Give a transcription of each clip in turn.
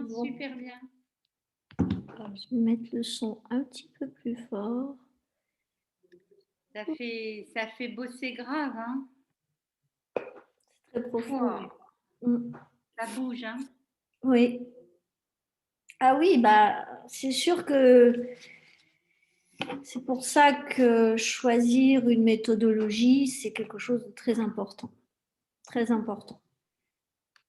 Bon. super bien. Alors, je vais mettre le son un petit peu plus fort. Ça fait bosser grave, hein. Très profond. Wow, Mm. ça bouge, hein. Oui. Ah oui, bah, c'est sûr que c'est pour ça que choisir une méthodologie, c'est quelque chose de très important. Très important.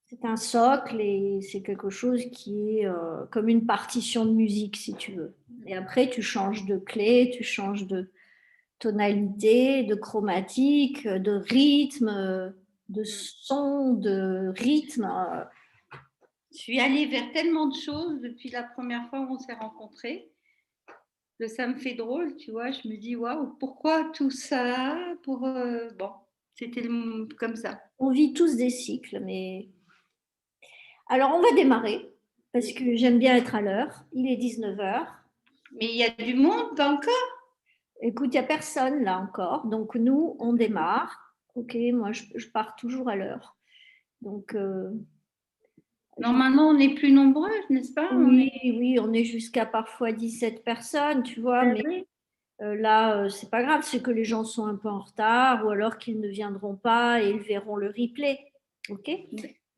C'est un socle et c'est quelque chose qui est comme une partition de musique, si tu veux. Et après, tu changes de clé, tu changes de tonalité, de chromatique, de rythme, de Mm. son, de rythme. Je suis allée vers tellement de choses depuis la première fois où on s'est rencontrés que ça me fait drôle, tu vois. Je me dis, waouh, pourquoi tout ça pour, bon, c'était comme ça. On vit tous des cycles, mais... Alors, on va démarrer, parce Oui. que j'aime bien être à l'heure. Il est 19h. Mais il y a du monde encore. Écoute, il n'y a personne là encore. Donc, nous, on démarre. OK, moi, je pars toujours à l'heure. Donc, Normalement, on est plus nombreux, n'est-ce pas? On oui, est. oui, on est jusqu'à parfois 17 personnes, tu vois, Ah mais oui. là, c'est pas grave, c'est que les gens sont un peu en retard ou alors qu'ils ne viendront pas et ils verront le replay. OK?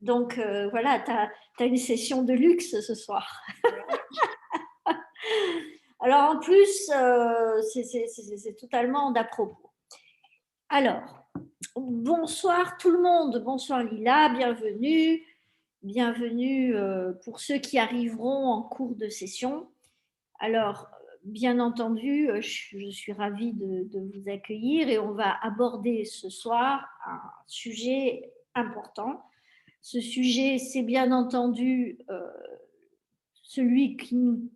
Donc, voilà, tu as une session de luxe ce soir. Alors, en plus, c'est totalement d'à propos. Alors, bonsoir tout le monde. Bonsoir Lila, bienvenue. Bienvenue pour ceux qui arriveront en cours de session. Alors, bien entendu, je suis ravie de vous accueillir et on va aborder ce soir un sujet important. Ce sujet, c'est bien entendu celui qui nous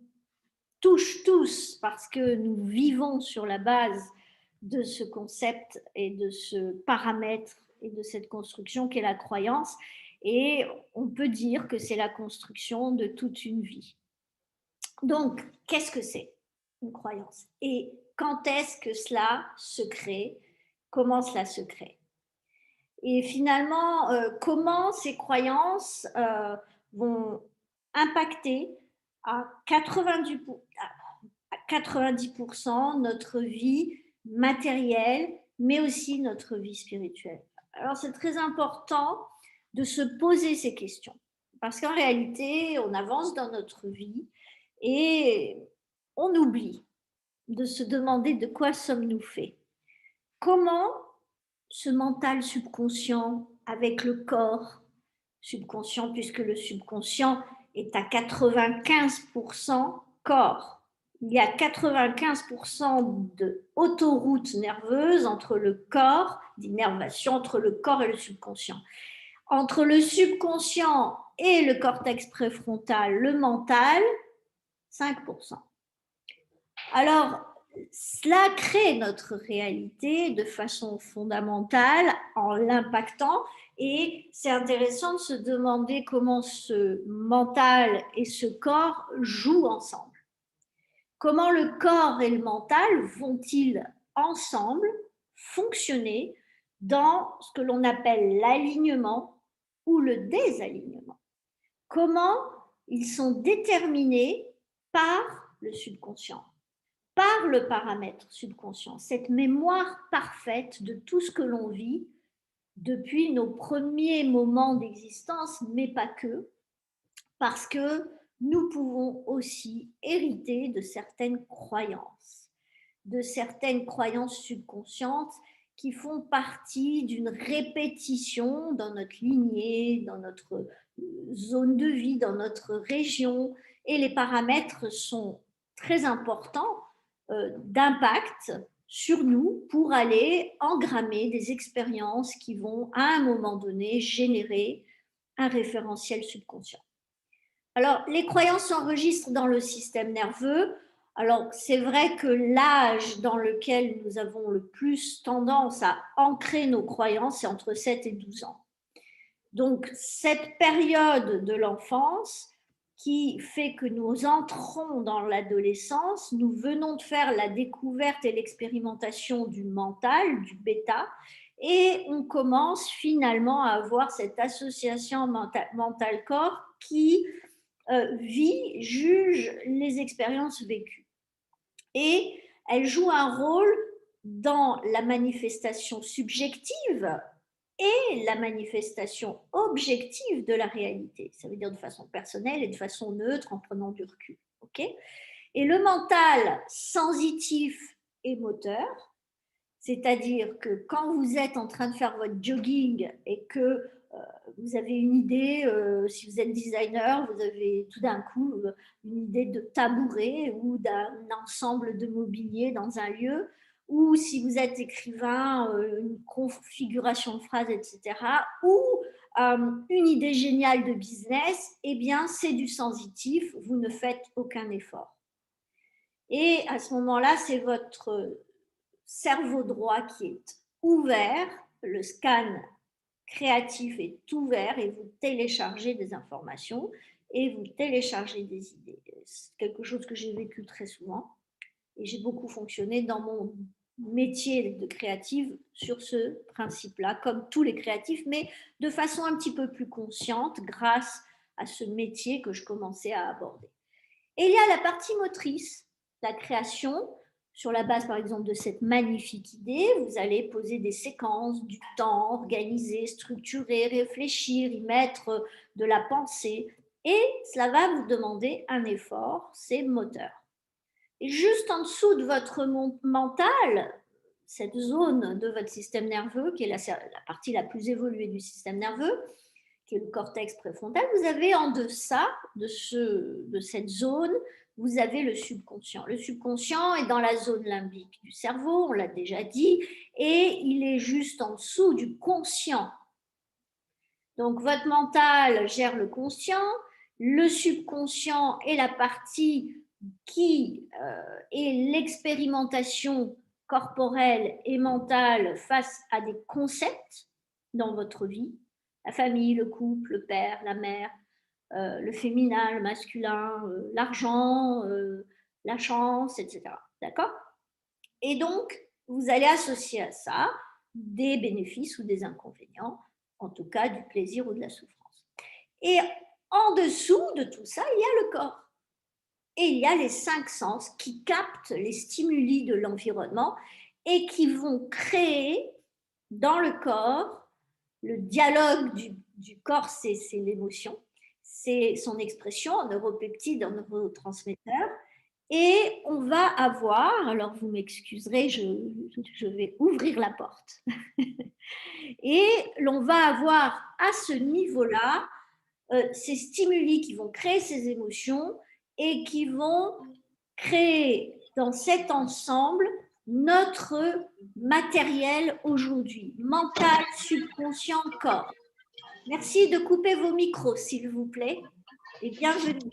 touche tous parce que nous vivons sur la base de ce concept et de ce paramètre et de cette construction qu'est la croyance. Et on peut dire que c'est la construction de toute une vie. Donc, qu'est-ce que c'est une croyance? Et quand est-ce que cela se crée? Comment cela se crée? Et finalement, comment ces croyances vont impacter à 90% notre vie matérielle, mais aussi notre vie spirituelle. Alors, c'est très important de se poser ces questions. Parce qu'en réalité, on avance dans notre vie et on oublie de se demander de quoi sommes-nous faits. Comment ce mental subconscient avec le corps subconscient, puisque le subconscient est à 95% corps. Il y a 95% d'autoroutes nerveuses entre le corps, d'innervation entre le corps et le subconscient. Entre le subconscient et le cortex préfrontal, le mental, 5%. Alors, cela crée notre réalité de façon fondamentale en l'impactant et c'est intéressant de se demander comment ce mental et ce corps jouent ensemble. Comment le corps et le mental vont-ils ensemble fonctionner dans ce que l'on appelle l'alignement ou le désalignement? Comment ils sont déterminés par le subconscient, par le paramètre subconscient, cette mémoire parfaite de tout ce que l'on vit depuis nos premiers moments d'existence, mais pas que, parce que nous pouvons aussi hériter de certaines croyances subconscientes qui font partie d'une répétition dans notre lignée, dans notre zone de vie, dans notre région. Et les paramètres sont très importants d'impact sur nous pour aller engrammer des expériences qui vont à un moment donné générer un référentiel subconscient. Alors, les croyances s'enregistrent dans le système nerveux. Alors, c'est vrai que l'âge dans lequel nous avons le plus tendance à ancrer nos croyances, c'est entre 7 et 12 ans. Donc, cette période de l'enfance qui fait que nous entrons dans l'adolescence, nous venons de faire la découverte et l'expérimentation du mental, du bêta, et on commence finalement à avoir cette association mental-corps qui vit, juge les expériences vécues. Et elle joue un rôle dans la manifestation subjective et la manifestation objective de la réalité. Ça veut dire de façon personnelle et de façon neutre en prenant du recul. Okay, et le mental sensitif et moteur, c'est-à-dire que quand vous êtes en train de faire votre jogging et que vous avez une idée, si vous êtes designer, vous avez tout d'un coup une idée de tabouret ou d'un ensemble de mobilier dans un lieu, ou si vous êtes écrivain, une configuration de phrase, etc., ou une idée géniale de business, eh bien, c'est du sensitif, vous ne faites aucun effort. Et à ce moment-là, c'est votre cerveau droit qui est ouvert, le scan créatif est ouvert et vous téléchargez des informations et vous téléchargez des idées. C'est quelque chose que j'ai vécu très souvent et j'ai beaucoup fonctionné dans mon métier de créative sur ce principe-là, comme tous les créatifs, mais de façon un petit peu plus consciente grâce à ce métier que je commençais à aborder. Et il y a la partie motrice, la création, sur la base, par exemple, de cette magnifique idée, vous allez poser des séquences, du temps, organiser, structurer, réfléchir, y mettre de la pensée. Et cela va vous demander un effort, c'est moteur. Et juste en dessous de votre mental, cette zone de votre système nerveux, qui est la partie la plus évoluée du système nerveux, qui est le cortex préfrontal, vous avez en deçà de cette zone, vous avez le subconscient. Le subconscient est dans la zone limbique du cerveau, on l'a déjà dit, et il est juste en dessous du conscient. Donc votre mental gère le conscient, le subconscient est la partie qui est l'expérimentation corporelle et mentale face à des concepts dans votre vie, la famille, le couple, le père, la mère, le féminin, le masculin, l'argent, la chance, etc. D'accord? Et donc, vous allez associer à ça des bénéfices ou des inconvénients, en tout cas du plaisir ou de la souffrance. Et en dessous de tout ça, il y a le corps. Et il y a les 5 sens qui captent les stimuli de l'environnement et qui vont créer dans le corps le dialogue du corps, c'est l'émotion, c'est son expression en neuropeptides, en neurotransmetteurs. Et on va avoir, alors vous m'excuserez, je vais ouvrir la porte. Et l'on va avoir à ce niveau-là ces stimuli qui vont créer ces émotions et qui vont créer dans cet ensemble notre matériel aujourd'hui, mental, subconscient, corps. Merci de couper vos micros, s'il vous plaît, et bienvenue.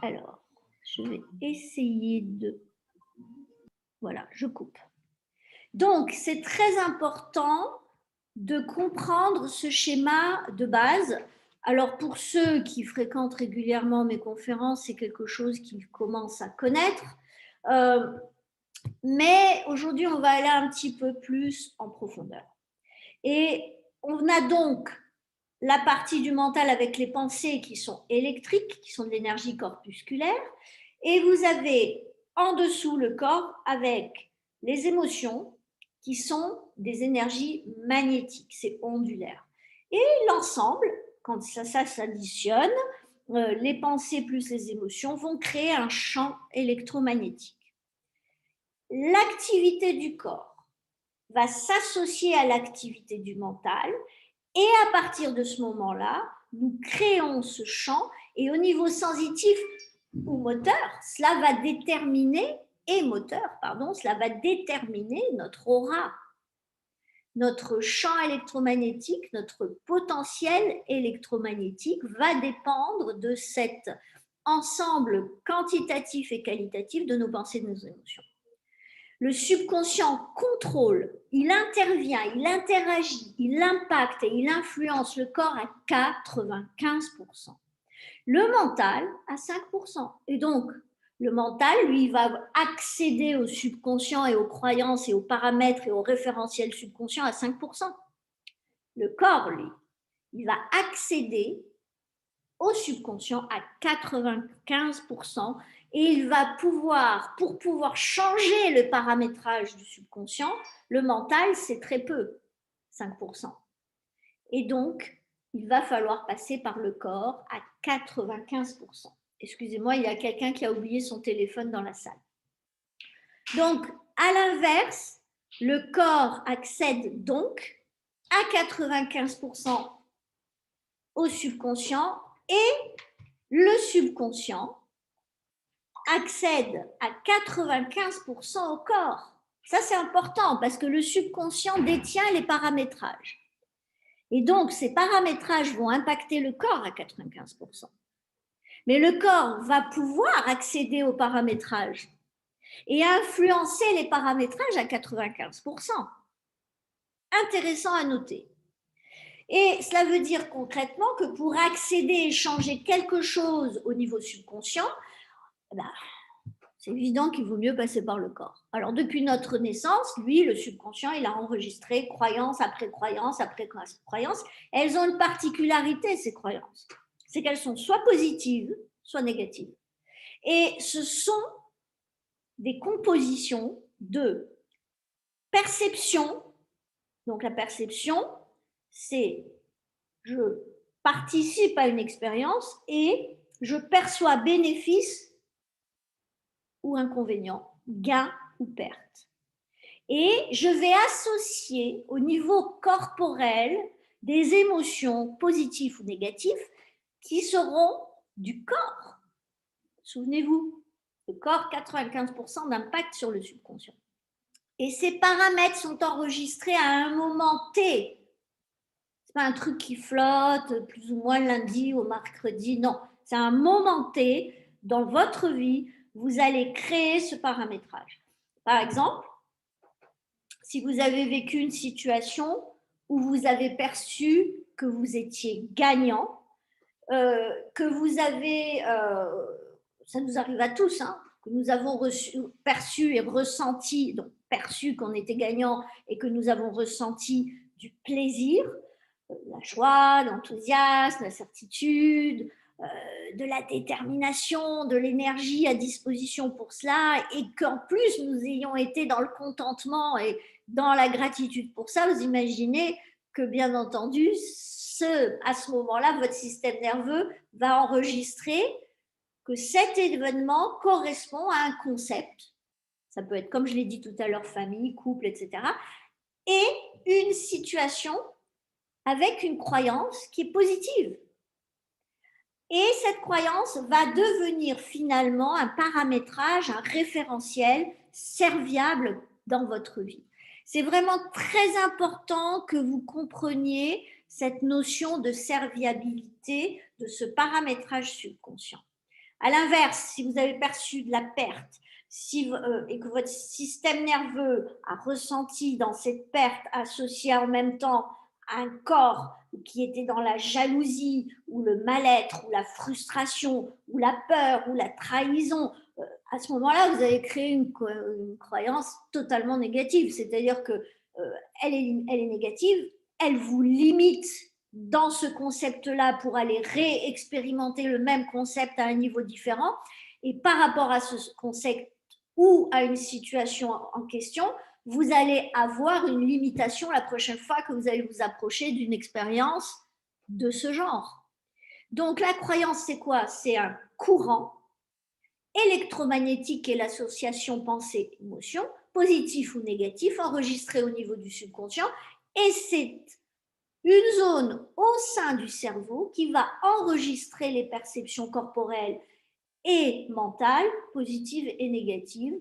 Alors, je vais essayer de... Voilà, je coupe. Donc, c'est très important de comprendre ce schéma de base. Alors, pour ceux qui fréquentent régulièrement mes conférences, c'est quelque chose qu'ils commencent à connaître. Mais aujourd'hui, on va aller un petit peu plus en profondeur. Et on a donc la partie du mental avec les pensées qui sont électriques, qui sont de l'énergie corpusculaire, et vous avez en dessous le corps avec les émotions qui sont des énergies magnétiques, c'est ondulaire. Et l'ensemble, quand ça s'additionne, les pensées plus les émotions vont créer un champ électromagnétique. L'activité du corps va s'associer à l'activité du mental et à partir de ce moment-là, nous créons ce champ et au niveau sensitif ou moteur, cela va déterminer, cela va déterminer notre aura, notre champ électromagnétique, notre potentiel électromagnétique va dépendre de cet ensemble quantitatif et qualitatif de nos pensées et de nos émotions. Le subconscient contrôle, il intervient, il interagit, il impacte et il influence le corps à 95%. Le mental à 5%. Et donc, le mental, lui, va accéder au subconscient et aux croyances et aux paramètres et aux référentiels subconscients à 5%. Le corps, lui, il va accéder au subconscient à 95%, et il va pouvoir, pour pouvoir changer le paramétrage du subconscient, le mental, c'est très peu, 5%. Et donc, il va falloir passer par le corps à 95%. Excusez-moi, il y a quelqu'un qui a oublié son téléphone dans la salle. Donc, à l'inverse, le corps accède donc à 95% au subconscient et le subconscient accède à 95% au corps. Ça, c'est important parce que le subconscient détient les paramétrages. Et donc, ces paramétrages vont impacter le corps à 95%. Mais le corps va pouvoir accéder aux paramétrages et influencer les paramétrages à 95%. Intéressant à noter. Et cela veut dire concrètement que pour accéder et changer quelque chose au niveau subconscient, c'est évident qu'il vaut mieux passer par le corps. Alors, depuis notre naissance, lui, le subconscient, il a enregistré croyance après croyance après croyance. Elles ont une particularité, ces croyances. C'est qu'elles sont soit positives, soit négatives. Et ce sont des compositions de perception. Donc, la perception, c'est je participe à une expérience et je perçois bénéfice ou inconvénient, gain ou perte. Et je vais associer au niveau corporel des émotions positives ou négatives qui seront du corps. Souvenez-vous, le corps, 95% d'impact sur le subconscient. Et ces paramètres sont enregistrés à un moment T. Ce n'est pas un truc qui flotte plus ou moins lundi au mercredi, non. C'est un moment T dans votre vie, vous allez créer ce paramétrage. Par exemple, si vous avez vécu une situation où vous avez perçu que vous étiez gagnant, que vous avez, ça nous arrive à tous, hein, que nous avons perçu et ressenti, donc perçu qu'on était gagnant et que nous avons ressenti du plaisir, la joie, l'enthousiasme, la certitude, de la détermination, de l'énergie à disposition pour cela, et qu'en plus nous ayons été dans le contentement et dans la gratitude pour ça, vous imaginez que bien entendu, à ce moment-là, votre système nerveux va enregistrer que cet événement correspond à un concept. Ça peut être, comme je l'ai dit tout à l'heure, famille, couple, etc. Et une situation avec une croyance qui est positive. Et cette croyance va devenir finalement un paramétrage, un référentiel serviable dans votre vie. C'est vraiment très important que vous compreniez cette notion de serviabilité de ce paramétrage subconscient. À l'inverse, si vous avez perçu de la perte et que votre système nerveux a ressenti dans cette perte associée en même temps à un corps qui était dans la jalousie ou le mal-être ou la frustration ou la peur ou la trahison, à ce moment-là, vous avez créé une croyance totalement négative. C'est-à-dire que elle est négative, elle vous limite dans ce concept-là pour aller réexpérimenter le même concept à un niveau différent. Et par rapport à ce concept ou à une situation en question, vous allez avoir une limitation la prochaine fois que vous allez vous approcher d'une expérience de ce genre. Donc la croyance, c'est quoi? C'est un courant électromagnétique et l'association pensée-émotion, positif ou négatif, enregistré au niveau du subconscient, et c'est une zone au sein du cerveau qui va enregistrer les perceptions corporelles et mentales, positives et négatives.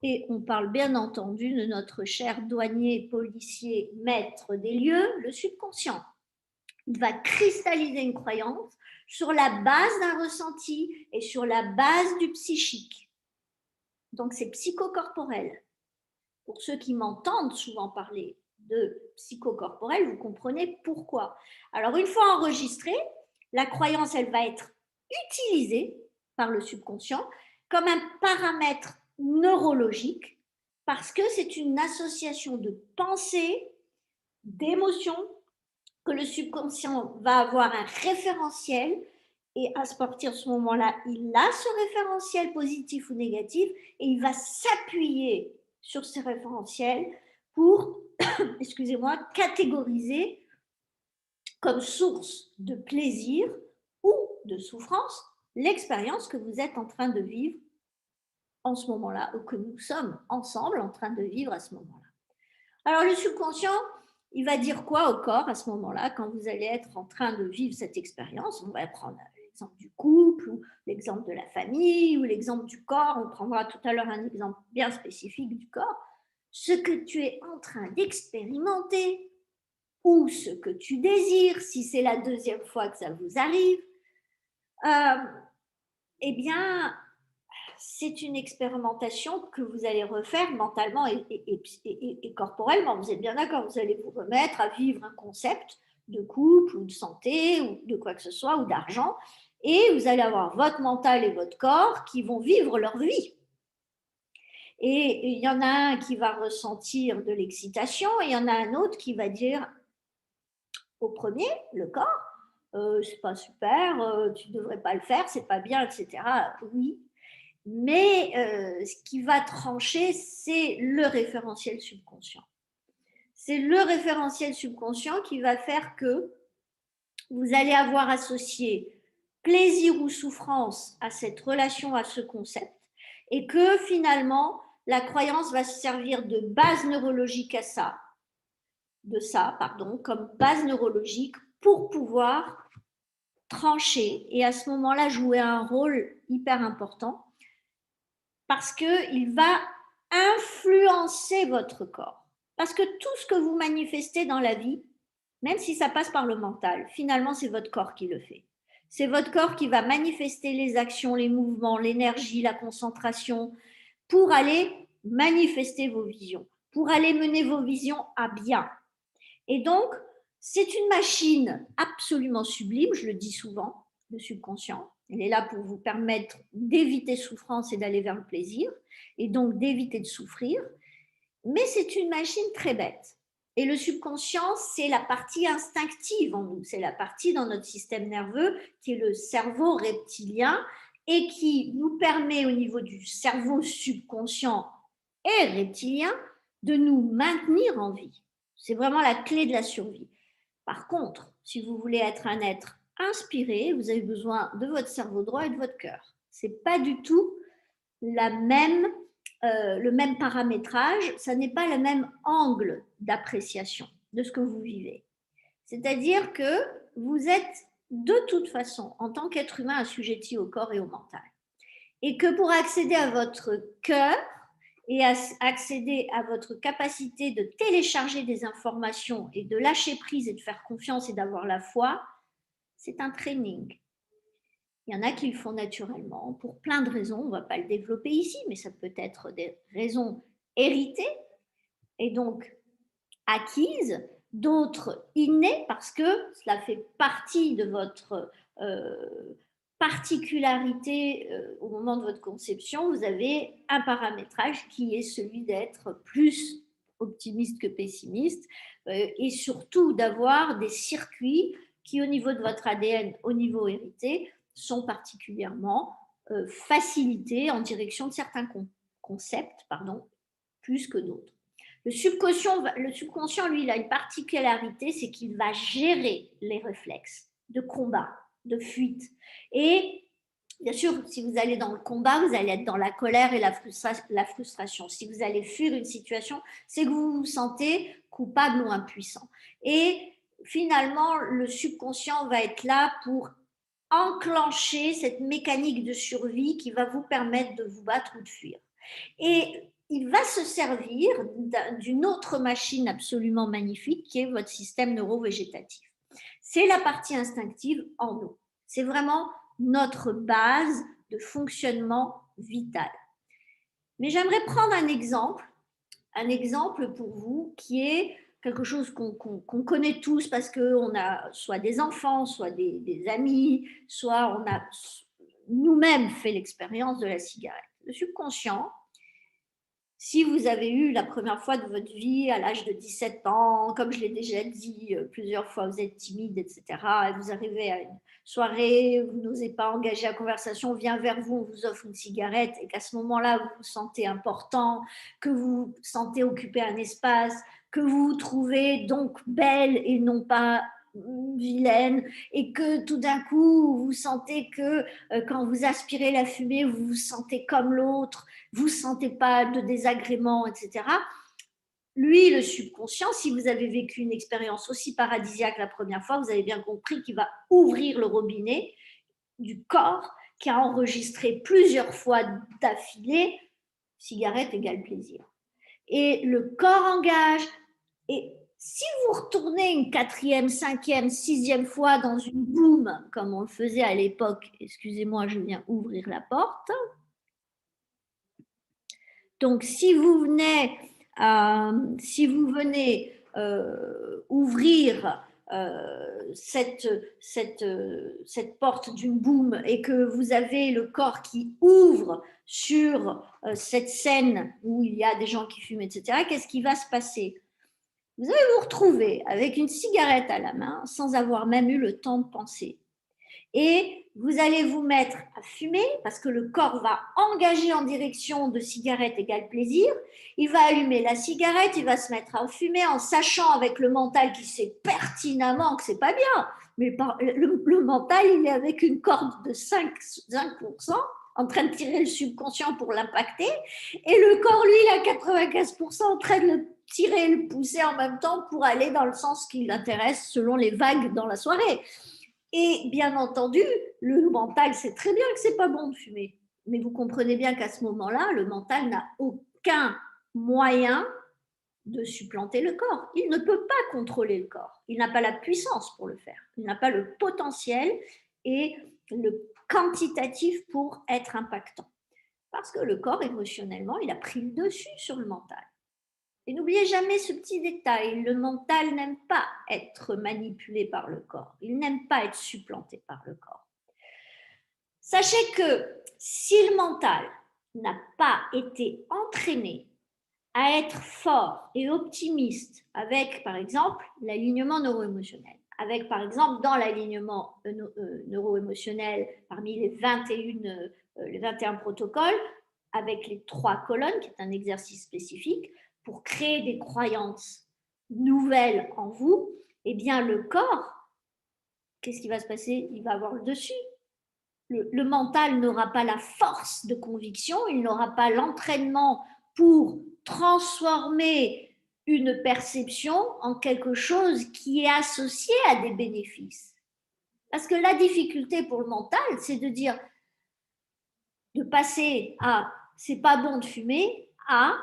Et on parle bien entendu de notre cher douanier, policier, maître des lieux, le subconscient. Il va cristalliser une croyance sur la base d'un ressenti et sur la base du psychique. Donc c'est psychocorporel. Pour ceux qui m'entendent souvent parler de psychocorporel, vous comprenez pourquoi. Alors une fois enregistrée, la croyance, elle va être utilisée par le subconscient comme un paramètre neurologique parce que c'est une association de pensée, d'émotions, que le subconscient va avoir un référentiel Et à partir de ce moment-là, il a ce référentiel positif ou négatif et il va s'appuyer sur ces référentiels pour, excusez-moi, catégoriser comme source de plaisir ou de souffrance l'expérience que vous êtes en train de vivre en ce moment-là, ou que nous sommes ensemble en train de vivre à ce moment-là. Alors le subconscient, il va dire quoi au corps à ce moment-là, quand vous allez être en train de vivre cette expérience? On va prendre l'exemple du couple, ou l'exemple de la famille, ou l'exemple du corps. On prendra tout à l'heure un exemple bien spécifique du corps. Ce que tu es en train d'expérimenter, ou ce que tu désires, si c'est la deuxième fois que ça vous arrive, eh bien, c'est une expérimentation que vous allez refaire mentalement et corporellement. Vous êtes bien d'accord, vous allez vous remettre à vivre un concept de couple ou de santé ou de quoi que ce soit ou d'argent, et vous allez avoir votre mental et votre corps qui vont vivre leur vie. Et il y en a un qui va ressentir de l'excitation et il y en a un autre qui va dire au premier, le corps, c'est pas super, tu devrais pas le faire, c'est pas bien, etc. Oui, mais ce qui va trancher, c'est le référentiel subconscient. C'est le référentiel subconscient qui va faire que vous allez avoir associé plaisir ou souffrance à cette relation, à ce concept, et que finalement, la croyance va se servir de base neurologique à ça, comme base neurologique pour pouvoir trancher et à ce moment-là jouer un rôle hyper important parce qu'il va influencer votre corps. Parce que tout ce que vous manifestez dans la vie, même si ça passe par le mental, finalement, c'est votre corps qui le fait. C'est votre corps qui va manifester les actions, les mouvements, l'énergie, la concentration, pour aller manifester vos visions, pour aller mener vos visions à bien. Et donc, c'est une machine absolument sublime, je le dis souvent, le subconscient. Elle est là pour vous permettre d'éviter souffrance et d'aller vers le plaisir, et donc d'éviter de souffrir. Mais c'est une machine très bête. Et le subconscient, c'est la partie instinctive en nous, c'est la partie dans notre système nerveux qui est le cerveau reptilien et qui nous permet au niveau du cerveau subconscient et reptilien de nous maintenir en vie. C'est vraiment la clé de la survie. Par contre, si vous voulez être un être inspiré, vous avez besoin de votre cerveau droit et de votre cœur. Ce n'est pas du tout le même paramétrage, ça n'est pas le même angle d'appréciation de ce que vous vivez. C'est-à-dire que vous êtes de toute façon, en tant qu'être humain, assujetti au corps et au mental. Et que pour accéder à votre cœur et accéder à votre capacité de télécharger des informations et de lâcher prise et de faire confiance et d'avoir la foi, c'est un training. Il y en a qui le font naturellement pour plein de raisons, on ne va pas le développer ici, mais ça peut être des raisons héritées et donc acquises, d'autres innées parce que cela fait partie de votre particularité au moment de votre conception. Vous avez un paramétrage qui est celui d'être plus optimiste que pessimiste et surtout d'avoir des circuits qui au niveau de votre ADN, au niveau hérité, sont particulièrement facilités en direction de certains concepts, plus que d'autres. Le subconscient, lui, il a une particularité, c'est qu'il va gérer les réflexes de combat, de fuite. Et bien sûr, si vous allez dans le combat, vous allez être dans la colère et la frustration. Si vous allez fuir une situation, c'est que vous vous sentez coupable ou impuissant. Et finalement, le subconscient va être là pour enclencher cette mécanique de survie qui va vous permettre de vous battre ou de fuir. Et il va se servir d'une autre machine absolument magnifique qui est votre système neurovégétatif. C'est la partie instinctive en nous. C'est vraiment notre base de fonctionnement vital. Mais j'aimerais prendre un exemple pour vous qui est quelque chose qu'on connaît tous parce qu'on a soit des enfants, soit des amis, soit on a nous-mêmes fait l'expérience de la cigarette. Le subconscient, Si vous avez eu la première fois de votre vie à l'âge de 17 ans, comme je l'ai déjà dit plusieurs fois, vous êtes timide, etc., et vous arrivez à une soirée, vous n'osez pas engager la conversation, on vient vers vous, on vous offre une cigarette, et qu'à ce moment-là, vous vous sentez important, que vous vous sentez occuper un espace, que vous vous trouvez donc belle et non pas vilaine, et que tout d'un coup, vous sentez que quand vous aspirez la fumée, vous vous sentez comme l'autre, vous ne sentez pas de désagrément, etc. Lui, le subconscient, si vous avez vécu une expérience aussi paradisiaque la première fois, vous avez bien compris qu'il va ouvrir le robinet du corps qui a enregistré plusieurs fois d'affilée cigarette égale plaisir. Et le corps engage. Et si vous retournez une quatrième, cinquième, sixième fois dans une boum, comme on le faisait à l'époque, excusez-moi, je viens ouvrir la porte. Donc, si vous venez ouvrir cette porte d'une boum et que vous avez le corps qui ouvre sur cette scène où il y a des gens qui fument, etc., qu'est-ce qui va se passer? Vous allez vous retrouver avec une cigarette à la main sans avoir même eu le temps de penser. Et vous allez vous mettre à fumer parce que le corps va engager en direction de cigarette égale plaisir. Il va allumer la cigarette, il va se mettre à fumer en sachant avec le mental qui sait pertinemment que c'est pas bien. Mais le mental, il est avec une corde de 5% en train de tirer le subconscient pour l'impacter. Et le corps, lui, il a 95% en train de le tirer et le pousser en même temps pour aller dans le sens qui l'intéresse selon les vagues dans la soirée. Et bien entendu, le mental sait très bien que c'est pas bon de fumer. Mais vous comprenez bien qu'à ce moment-là, le mental n'a aucun moyen de supplanter le corps. Il ne peut pas contrôler le corps. Il n'a pas la puissance pour le faire. Il n'a pas le potentiel et le quantitatif pour être impactant. Parce que le corps, émotionnellement, il a pris le dessus sur le mental. Et n'oubliez jamais ce petit détail, le mental n'aime pas être manipulé par le corps, il n'aime pas être supplanté par le corps. Sachez que si le mental n'a pas été entraîné à être fort et optimiste avec, par exemple, l'alignement neuro-émotionnel, avec, par exemple, dans l'alignement neuro-émotionnel, parmi les 21 protocoles, avec les 3 colonnes, qui est un exercice spécifique, pour créer des croyances nouvelles en vous, eh bien, le corps, qu'est-ce qui va se passer? Il va avoir le dessus. Le mental n'aura pas la force de conviction, il n'aura pas l'entraînement pour transformer une perception en quelque chose qui est associé à des bénéfices. Parce que la difficulté pour le mental, c'est de dire, de passer à c'est pas bon de fumer à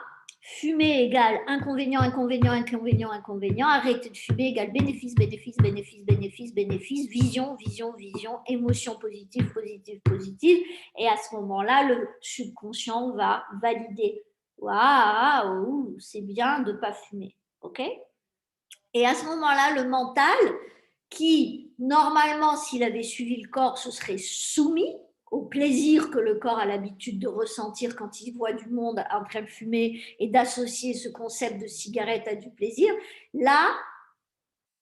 fumer égale inconvénient, inconvénient, inconvénient, inconvénient, arrêter de fumer égale bénéfice, bénéfice, bénéfice, bénéfice, bénéfice, vision, vision, vision, émotion positive, positive, positive. Et à ce moment-là, le subconscient va valider. Waouh, c'est bien de ne pas fumer. OK? Et à ce moment-là, le mental, qui normalement, s'il avait suivi le corps, se serait soumis au plaisir que le corps a l'habitude de ressentir quand il voit du monde en train de fumer et d'associer ce concept de cigarette à du plaisir, là,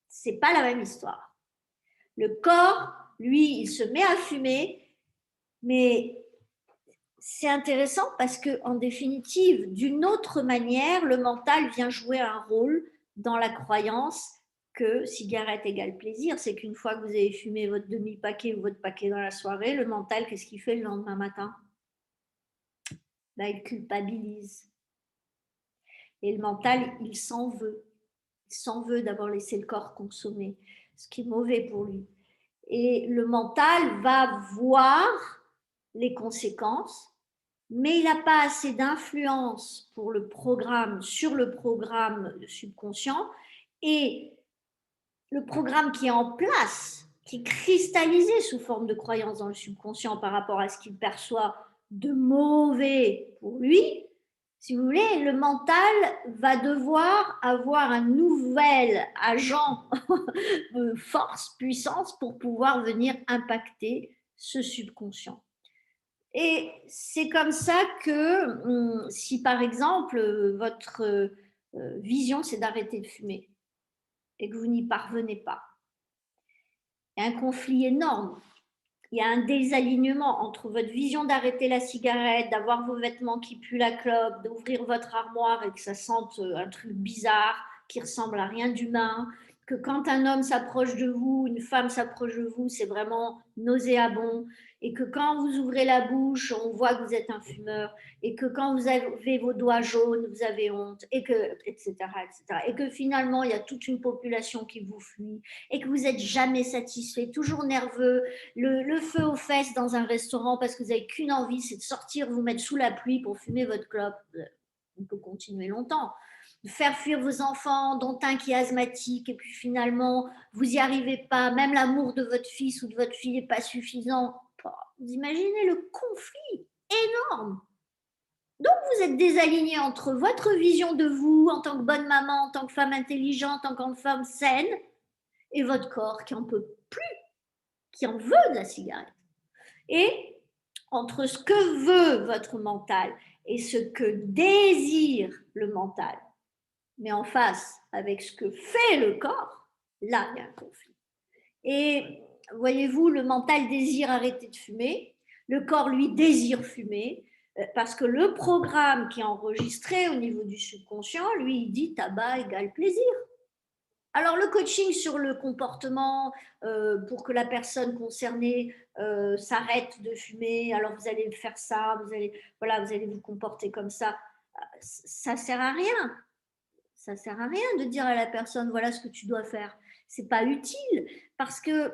c'est pas la même histoire. Le corps, lui, il se met à fumer, mais c'est intéressant parce que, en définitive, d'une autre manière, le mental vient jouer un rôle dans la croyance que cigarette égale plaisir. C'est qu'une fois que vous avez fumé votre demi-paquet ou votre paquet dans la soirée, le mental, qu'est-ce qu'il fait le lendemain matin? Ben, il culpabilise. Et le mental, il s'en veut. Il s'en veut d'avoir laissé le corps consommer, ce qui est mauvais pour lui. Et le mental va voir les conséquences, mais il n'a pas assez d'influence pour le programme, sur le programme subconscient, et le programme qui est en place, qui est cristallisé sous forme de croyance dans le subconscient par rapport à ce qu'il perçoit de mauvais pour lui, si vous voulez, le mental va devoir avoir un nouvel agent de force, puissance pour pouvoir venir impacter ce subconscient. Et c'est comme ça que si par exemple votre vision c'est d'arrêter de fumer et que vous n'y parvenez pas, il y a un conflit énorme. Il y a un désalignement entre votre vision d'arrêter la cigarette, d'avoir vos vêtements qui puent la clope, d'ouvrir votre armoire et que ça sente un truc bizarre qui ressemble à rien d'humain, que quand un homme s'approche de vous, une femme s'approche de vous, c'est vraiment nauséabond, et que quand vous ouvrez la bouche, on voit que vous êtes un fumeur, et que quand vous avez vos doigts jaunes, vous avez honte, et que, etc., etc., et que finalement, il y a toute une population qui vous fuit, et que vous n'êtes jamais satisfait, toujours nerveux, le feu aux fesses dans un restaurant parce que vous n'avez qu'une envie, c'est de sortir, vous mettre sous la pluie pour fumer votre clope. On peut continuer longtemps. De faire fuir vos enfants, dont un qui est asthmatique, et puis finalement, vous n'y arrivez pas, même l'amour de votre fils ou de votre fille n'est pas suffisant. Vous imaginez le conflit énorme. Donc, vous êtes désaligné entre votre vision de vous en tant que bonne maman, en tant que femme intelligente, en tant que femme saine, et votre corps qui en peut plus, qui en veut de la cigarette. Et entre ce que veut votre mental et ce que désire le mental, mais en face avec ce que fait le corps, là, il y a un conflit. Et voyez-vous, le mental désire arrêter de fumer, le corps, lui, désire fumer, parce que le programme qui est enregistré au niveau du subconscient, lui, il dit tabac égale plaisir. Alors, le coaching sur le comportement pour que la personne concernée s'arrête de fumer, alors vous allez faire ça, vous allez vous comporter comme ça ne sert à rien. Ça ne sert à rien de dire à la personne, voilà ce que tu dois faire. Ce n'est pas utile parce que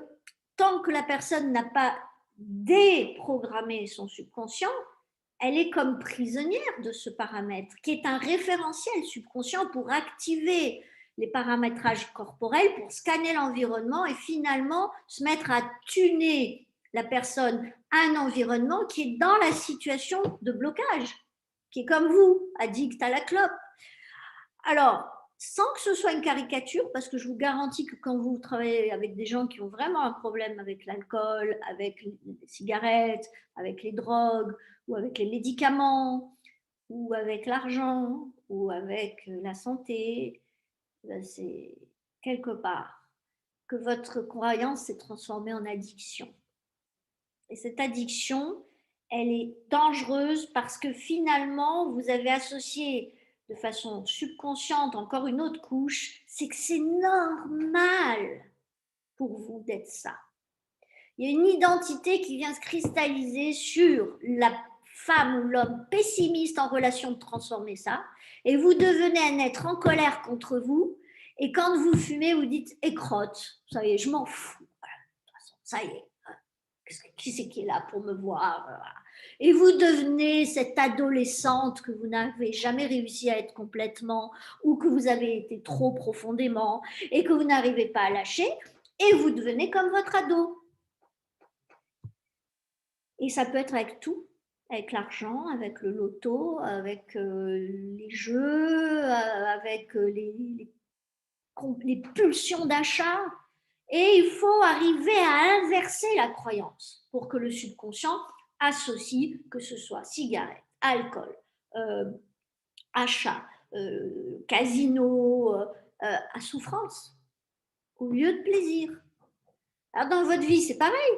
tant que la personne n'a pas déprogrammé son subconscient, elle est comme prisonnière de ce paramètre, qui est un référentiel subconscient pour activer les paramétrages corporels, pour scanner l'environnement et finalement se mettre à tuner la personne à un environnement qui est dans la situation de blocage, qui est comme vous, addict à la clope. Alors, sans que ce soit une caricature, parce que je vous garantis que quand vous travaillez avec des gens qui ont vraiment un problème avec l'alcool, avec les cigarettes, avec les drogues, ou avec les médicaments, ou avec l'argent, ou avec la santé, c'est quelque part que votre croyance s'est transformée en addiction. Et cette addiction, elle est dangereuse parce que finalement, vous avez associé de façon subconsciente encore une autre couche, c'est que c'est normal pour vous d'être ça. Il y a une identité qui vient se cristalliser sur la femme ou l'homme pessimiste en relation de transformer ça, et vous devenez un être en colère contre vous, et quand vous fumez, vous dites écrotte, ça y est, je m'en fous, voilà, de toute façon, ça y est, qui c'est qui est là pour me voir, et vous devenez cette adolescente que vous n'avez jamais réussi à être complètement, ou que vous avez été trop profondément, et que vous n'arrivez pas à lâcher, et vous devenez comme votre ado. Et ça peut être avec tout, avec l'argent, avec le loto, avec les jeux, avec les pulsions d'achat. Et il faut arriver à inverser la croyance pour que le subconscient associe que ce soit cigarette, alcool, achat, casino, à souffrance, au lieu de plaisir. Alors dans votre vie, c'est pareil.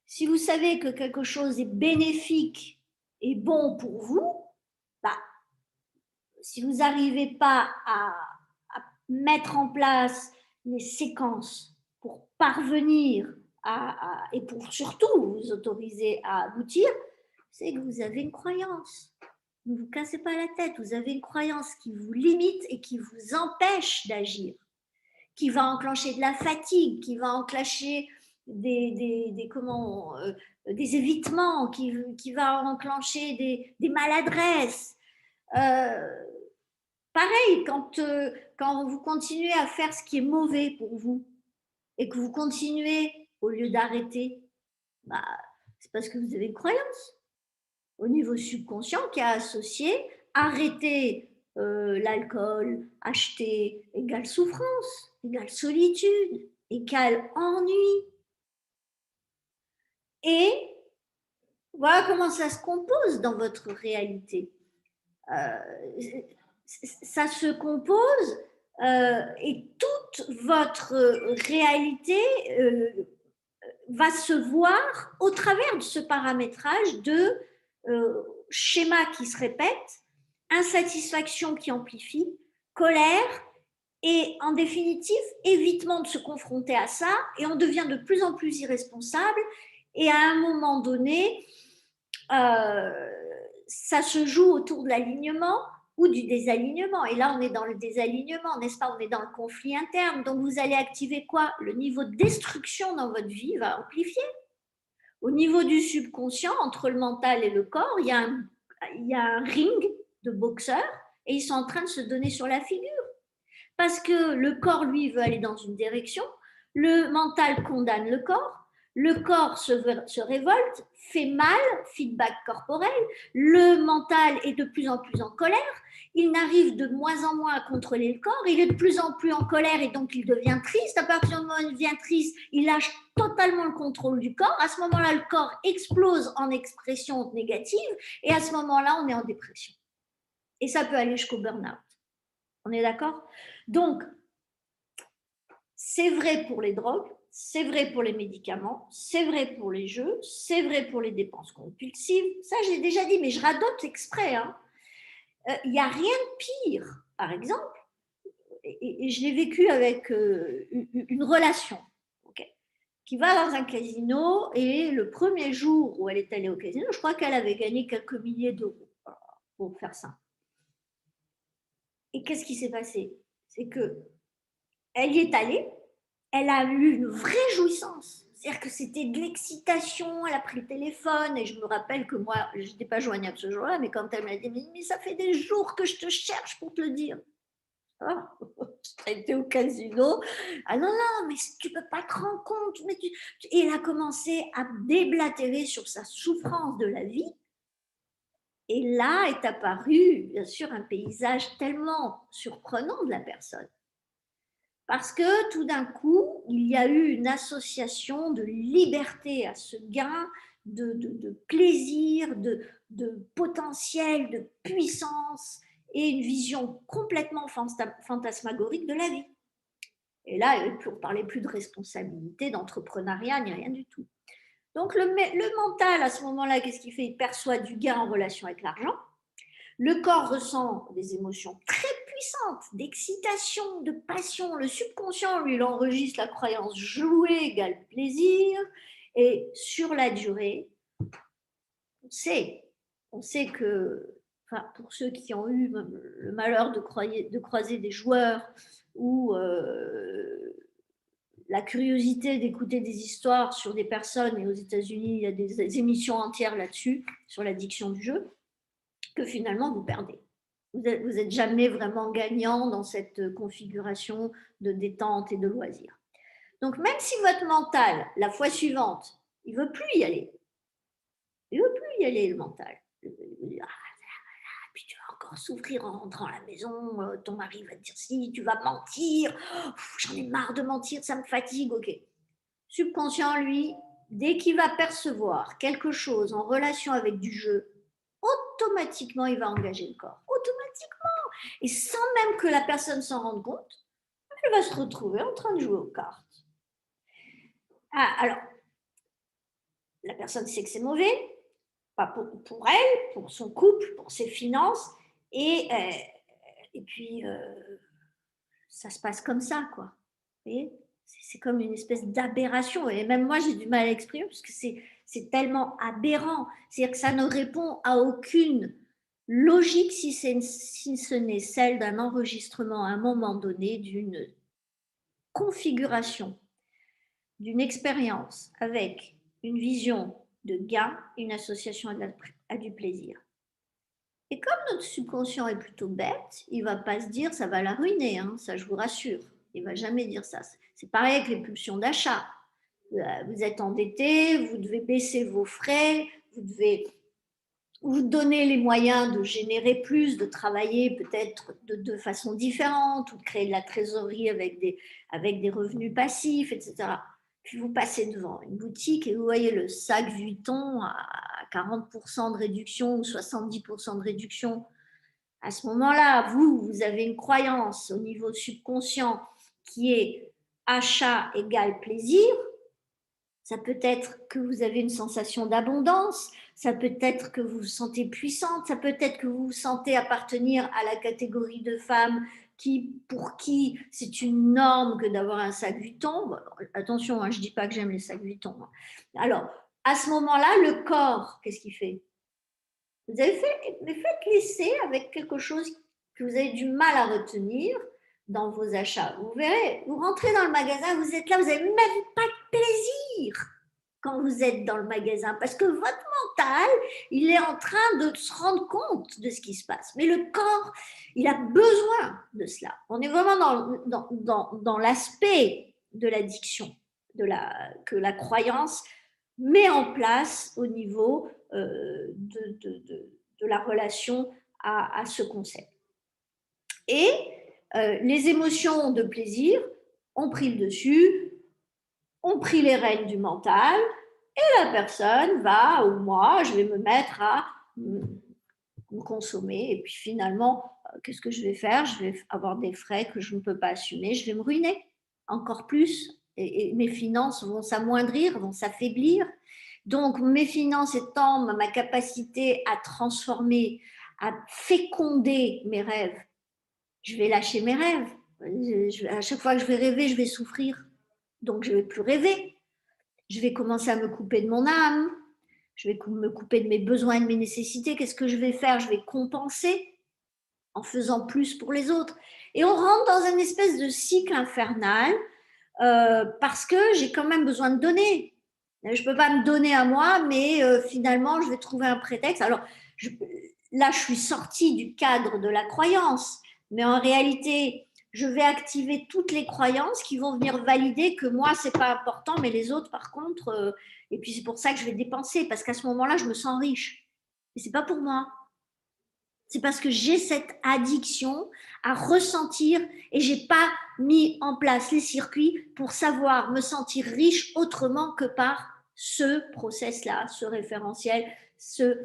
Si vous savez que quelque chose est bénéfique et bon pour vous, bah, si vous n'arrivez pas à mettre en place les séquences pour parvenir et pour surtout vous autoriser à aboutir, c'est que vous avez une croyance. Ne vous cassez pas la tête, vous avez une croyance qui vous limite et qui vous empêche d'agir, qui va enclencher de la fatigue, qui va enclencher des évitements, qui va enclencher des maladresses. Pareil, quand vous continuez à faire ce qui est mauvais pour vous et que vous continuez au lieu d'arrêter, bah, c'est parce que vous avez une croyance au niveau subconscient qui a associé arrêter l'alcool, acheter égale souffrance, égale solitude, égale ennui. Et Voilà comment ça se compose dans votre réalité. Ça se compose et toute votre réalité va se voir au travers de ce paramétrage de schémas qui se répètent, insatisfaction qui amplifie, colère et en définitive évitement de se confronter à ça, et on devient de plus en plus irresponsable et à un moment donné ça se joue autour de l'alignement ou du désalignement. Et là, on est dans le désalignement, n'est-ce pas? On est dans le conflit interne. Donc, vous allez activer quoi? Le niveau de destruction dans votre vie va amplifier. Au niveau du subconscient, entre le mental et le corps, il y a un ring de boxeurs et ils sont en train de se donner sur la figure. Parce que le corps, lui, veut aller dans une direction, le mental condamne le corps se révolte, fait mal, feedback corporel, le mental est de plus en plus en colère, il n'arrive de moins en moins à contrôler le corps, il est de plus en plus en colère et donc il devient triste. À partir du moment où il devient triste, il lâche totalement le contrôle du corps. À ce moment-là, le corps explose en expression négative et à ce moment-là, on est en dépression. Et ça peut aller jusqu'au burn-out. On est d'accord? Donc, c'est vrai pour les drogues, c'est vrai pour les médicaments, c'est vrai pour les jeux, c'est vrai pour les dépenses compulsives. Ça, j'ai déjà dit, mais je radote exprès. Il n'y a rien de pire, par exemple, et je l'ai vécu avec une relation qui va dans un casino, et le premier jour où elle est allée au casino, je crois qu'elle avait gagné quelques milliers d'euros, pour faire ça. Et qu'est-ce qui s'est passé? C'est que elle y est allée, elle a eu une vraie jouissance. C'est-à-dire que c'était de l'excitation, elle a pris le téléphone, et je me rappelle que moi, je n'étais pas joignable ce jour-là, mais quand elle m'a dit, mais ça fait des jours que je te cherche pour te le dire. Ah, j'ai été au casino. Ah non, non, mais tu ne peux pas te rendre compte. Et elle a commencé à déblatérer sur sa souffrance de la vie. Et là est apparu, bien sûr, un paysage tellement surprenant de la personne. Parce que tout d'un coup, il y a eu une association de liberté à ce gain, de plaisir, de potentiel, de puissance et une vision complètement fantasmagorique de la vie. Et là, on ne parlait plus de responsabilité, d'entrepreneuriat, ni rien du tout. Donc le mental, à ce moment-là, qu'est-ce qu'il fait? Il perçoit du gain en relation avec l'argent. Le corps ressent des émotions très puissante, d'excitation, de passion. Le subconscient, lui, il enregistre la croyance jouer égale plaisir. Et sur la durée, on sait que, enfin, pour ceux qui ont eu le malheur de croiser des joueurs ou la curiosité d'écouter des histoires sur des personnes, et aux États-Unis, il y a des émissions entières là-dessus, sur l'addiction du jeu, que finalement, vous perdez. Vous n'êtes jamais vraiment gagnant dans cette configuration de détente et de loisir. Donc, même si votre mental, la fois suivante, il ne veut plus y aller, il ne veut plus y aller, le mental. Puis tu vas encore souffrir en rentrant à la maison, ton mari va te dire si, tu vas mentir, j'en ai marre de mentir, ça me fatigue, ok. Subconscient, lui, dès qu'il va percevoir quelque chose en relation avec du jeu, automatiquement, il va engager le corps. Automatiquement. Et sans même que la personne s'en rende compte, elle va se retrouver en train de jouer aux cartes. Ah, alors, la personne sait que c'est mauvais, pas pour elle, pour son couple, pour ses finances, et puis ça se passe comme ça, quoi. Vous voyez, c'est comme une espèce d'aberration, et même moi j'ai du mal à l'exprimer parce que c'est tellement aberrant, c'est-à-dire que ça ne répond à aucune logique si ce n'est celle d'un enregistrement à un moment donné, d'une configuration, d'une expérience avec une vision de gain, une association à du plaisir. Et comme notre subconscient est plutôt bête, il ne va pas se dire ça va la ruiner, hein, ça je vous rassure. Il ne va jamais dire ça. C'est pareil avec les pulsions d'achat. Vous êtes endetté, vous devez baisser vos frais, vous devez vous donner les moyens de générer plus, de travailler peut-être de façon différente, ou de créer de la trésorerie avec des revenus passifs, etc. Puis vous passez devant une boutique et vous voyez le sac Vuitton à 40% de réduction ou 70% de réduction. À ce moment-là, vous avez une croyance au niveau subconscient qui est achat égale plaisir. Ça peut être que vous avez une sensation d'abondance, ça peut être que vous vous sentez puissante, ça peut être que vous vous sentez appartenir à la catégorie de femmes pour qui c'est une norme que d'avoir un sac Vuitton. Bon, attention, hein, je ne dis pas que j'aime les sacs Vuitton. Alors, à ce moment-là, le corps, qu'est-ce qu'il fait? Vous avez fait, mais faites l'essai avec quelque chose que vous avez du mal à retenir dans vos achats. Vous verrez, vous rentrez dans le magasin, vous êtes là, vous n'avez même pas de plaisir quand vous êtes dans le magasin, parce que votre mental, il est en train de se rendre compte de ce qui se passe. Mais le corps, il a besoin de cela. On est vraiment dans l'aspect de l'addiction, que la croyance met en place au niveau de la relation à ce concept. Et les émotions de plaisir ont pris le dessus, ont pris les rênes du mental, et la personne va, ou moi, je vais me mettre à me consommer, et puis finalement, qu'est-ce que je vais faire? Je vais avoir des frais que je ne peux pas assumer, je vais me ruiner encore plus, et mes finances vont s'amoindrir, vont s'affaiblir. Donc, mes finances étant ma capacité à transformer, à féconder mes rêves, je vais lâcher mes rêves. À chaque fois que je vais rêver, je vais souffrir. Donc, je ne vais plus rêver. Je vais commencer à me couper de mon âme. Je vais me couper de mes besoins et de mes nécessités. Qu'est-ce que je vais faire? Je vais compenser en faisant plus pour les autres. Et on rentre dans une espèce de cycle infernal parce que j'ai quand même besoin de donner. Je ne peux pas me donner à moi, mais finalement, je vais trouver un prétexte. Alors, là, je suis sortie du cadre de la croyance, mais en réalité, je vais activer toutes les croyances qui vont venir valider que moi, ce n'est pas important, mais les autres, par contre, et puis c'est pour ça que je vais dépenser, parce qu'à ce moment-là, je me sens riche. Et ce n'est pas pour moi. C'est parce que j'ai cette addiction à ressentir et je n'ai pas mis en place les circuits pour savoir me sentir riche autrement que par ce process-là, ce référentiel, ce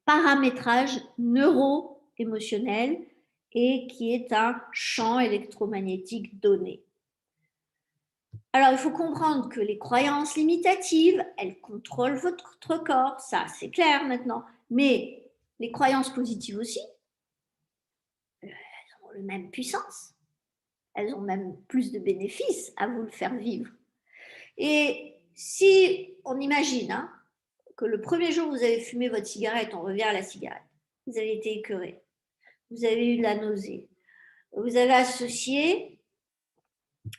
paramétrage neuro-émotionnel et qui est un champ électromagnétique donné. Alors, il faut comprendre que les croyances limitatives, elles contrôlent votre corps, ça c'est clair maintenant, mais les croyances positives aussi, elles ont la même puissance, elles ont même plus de bénéfices à vous le faire vivre. Et si on imagine que le premier jour où vous avez fumé votre cigarette, on revient à la cigarette, vous avez été écœuré, vous avez eu de la nausée, vous avez associé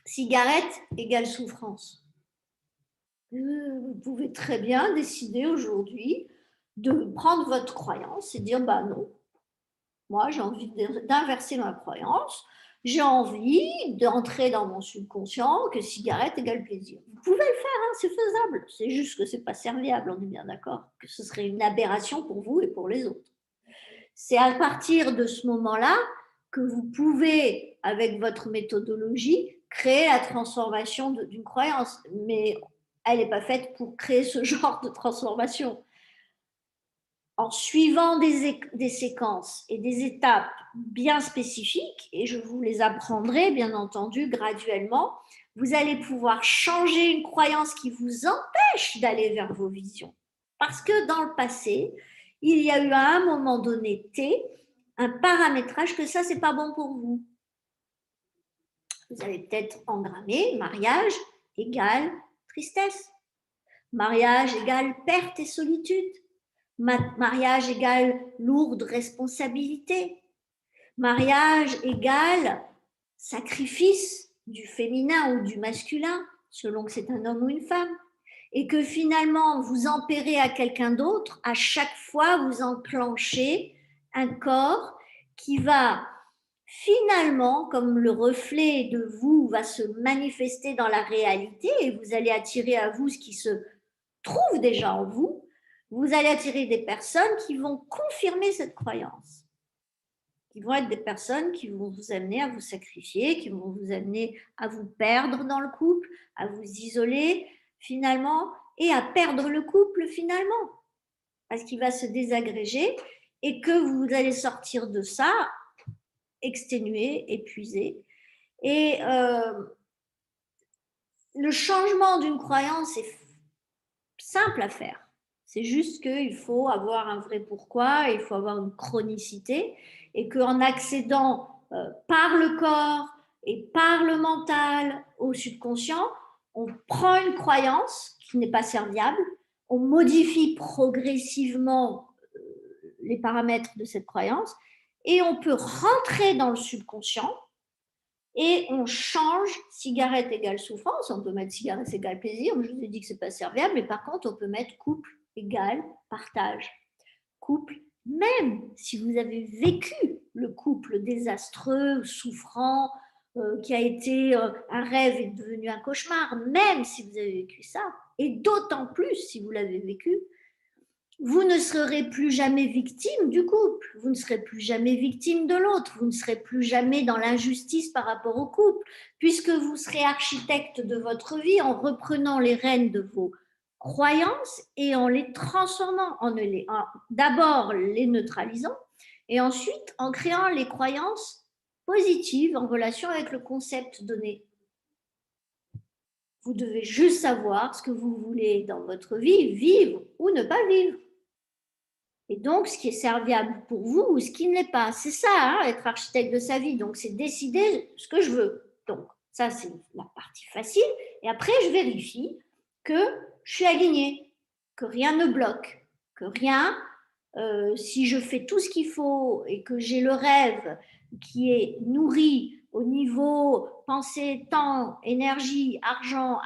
cigarette égale souffrance. Vous pouvez très bien décider aujourd'hui de prendre votre croyance et dire bah non, moi j'ai envie d'inverser ma croyance, j'ai envie d'entrer dans mon subconscient que cigarette égale plaisir. Vous pouvez le faire, c'est faisable, c'est juste que c'est pas serviable, on est bien d'accord, que ce serait une aberration pour vous et pour les autres. C'est à partir de ce moment-là que vous pouvez, avec votre méthodologie, créer la transformation d'une croyance, mais elle n'est pas faite pour créer ce genre de transformation. En suivant des séquences et des étapes bien spécifiques, et je vous les apprendrai bien entendu graduellement, vous allez pouvoir changer une croyance qui vous empêche d'aller vers vos visions. Parce que dans le passé, il y a eu à un moment donné T, un paramétrage que ça, c'est pas bon pour vous. Vous avez peut-être engrammé mariage égale tristesse, mariage égale perte et solitude, mariage égale lourde responsabilité, mariage égale sacrifice du féminin ou du masculin, selon que c'est un homme ou une femme, et que finalement vous empérez à quelqu'un d'autre, à chaque fois vous enclenchez un corps qui va finalement, comme le reflet de vous va se manifester dans la réalité et vous allez attirer à vous ce qui se trouve déjà en vous, vous allez attirer des personnes qui vont confirmer cette croyance. qui vont être des personnes qui vont vous amener à vous sacrifier, qui vont vous amener à vous perdre dans le couple, à vous isoler finalement et à perdre le couple finalement, parce qu'il va se désagréger et que vous allez sortir de ça exténué, épuisé. Et le changement d'une croyance est simple à faire. C'est juste qu'il faut avoir un vrai pourquoi, il faut avoir une chronicité, et qu'en accédant par le corps et par le mental au subconscient, on prend une croyance qui n'est pas serviable, on modifie progressivement les paramètres de cette croyance, et on peut rentrer dans le subconscient et on change cigarette égale souffrance, on peut mettre cigarette égale plaisir, je vous ai dit que ce n'est pas serviable, mais par contre on peut mettre couple égale partage. Couple, même si vous avez vécu le couple désastreux, souffrant, qui a été un rêve et devenu un cauchemar, même si vous avez vécu ça, et d'autant plus si vous l'avez vécu, vous ne serez plus jamais victime du couple, vous ne serez plus jamais victime de l'autre, vous ne serez plus jamais dans l'injustice par rapport au couple, puisque vous serez architecte de votre vie en reprenant les rênes de vos croyances et en les transformant, d'abord les neutralisant et ensuite en créant les croyances positives en relation avec le concept donné. Vous devez juste savoir ce que vous voulez dans votre vie, vivre ou ne pas vivre. Et donc, ce qui est serviable pour vous ou ce qui ne l'est pas. C'est ça, hein, être architecte de sa vie. Donc, c'est décider ce que je veux. Donc, ça, c'est la partie facile. Et après, je vérifie que je suis alignée, que rien ne bloque, que rien, si je fais tout ce qu'il faut et que j'ai le rêve qui est nourri au niveau pensée, temps, énergie, argent,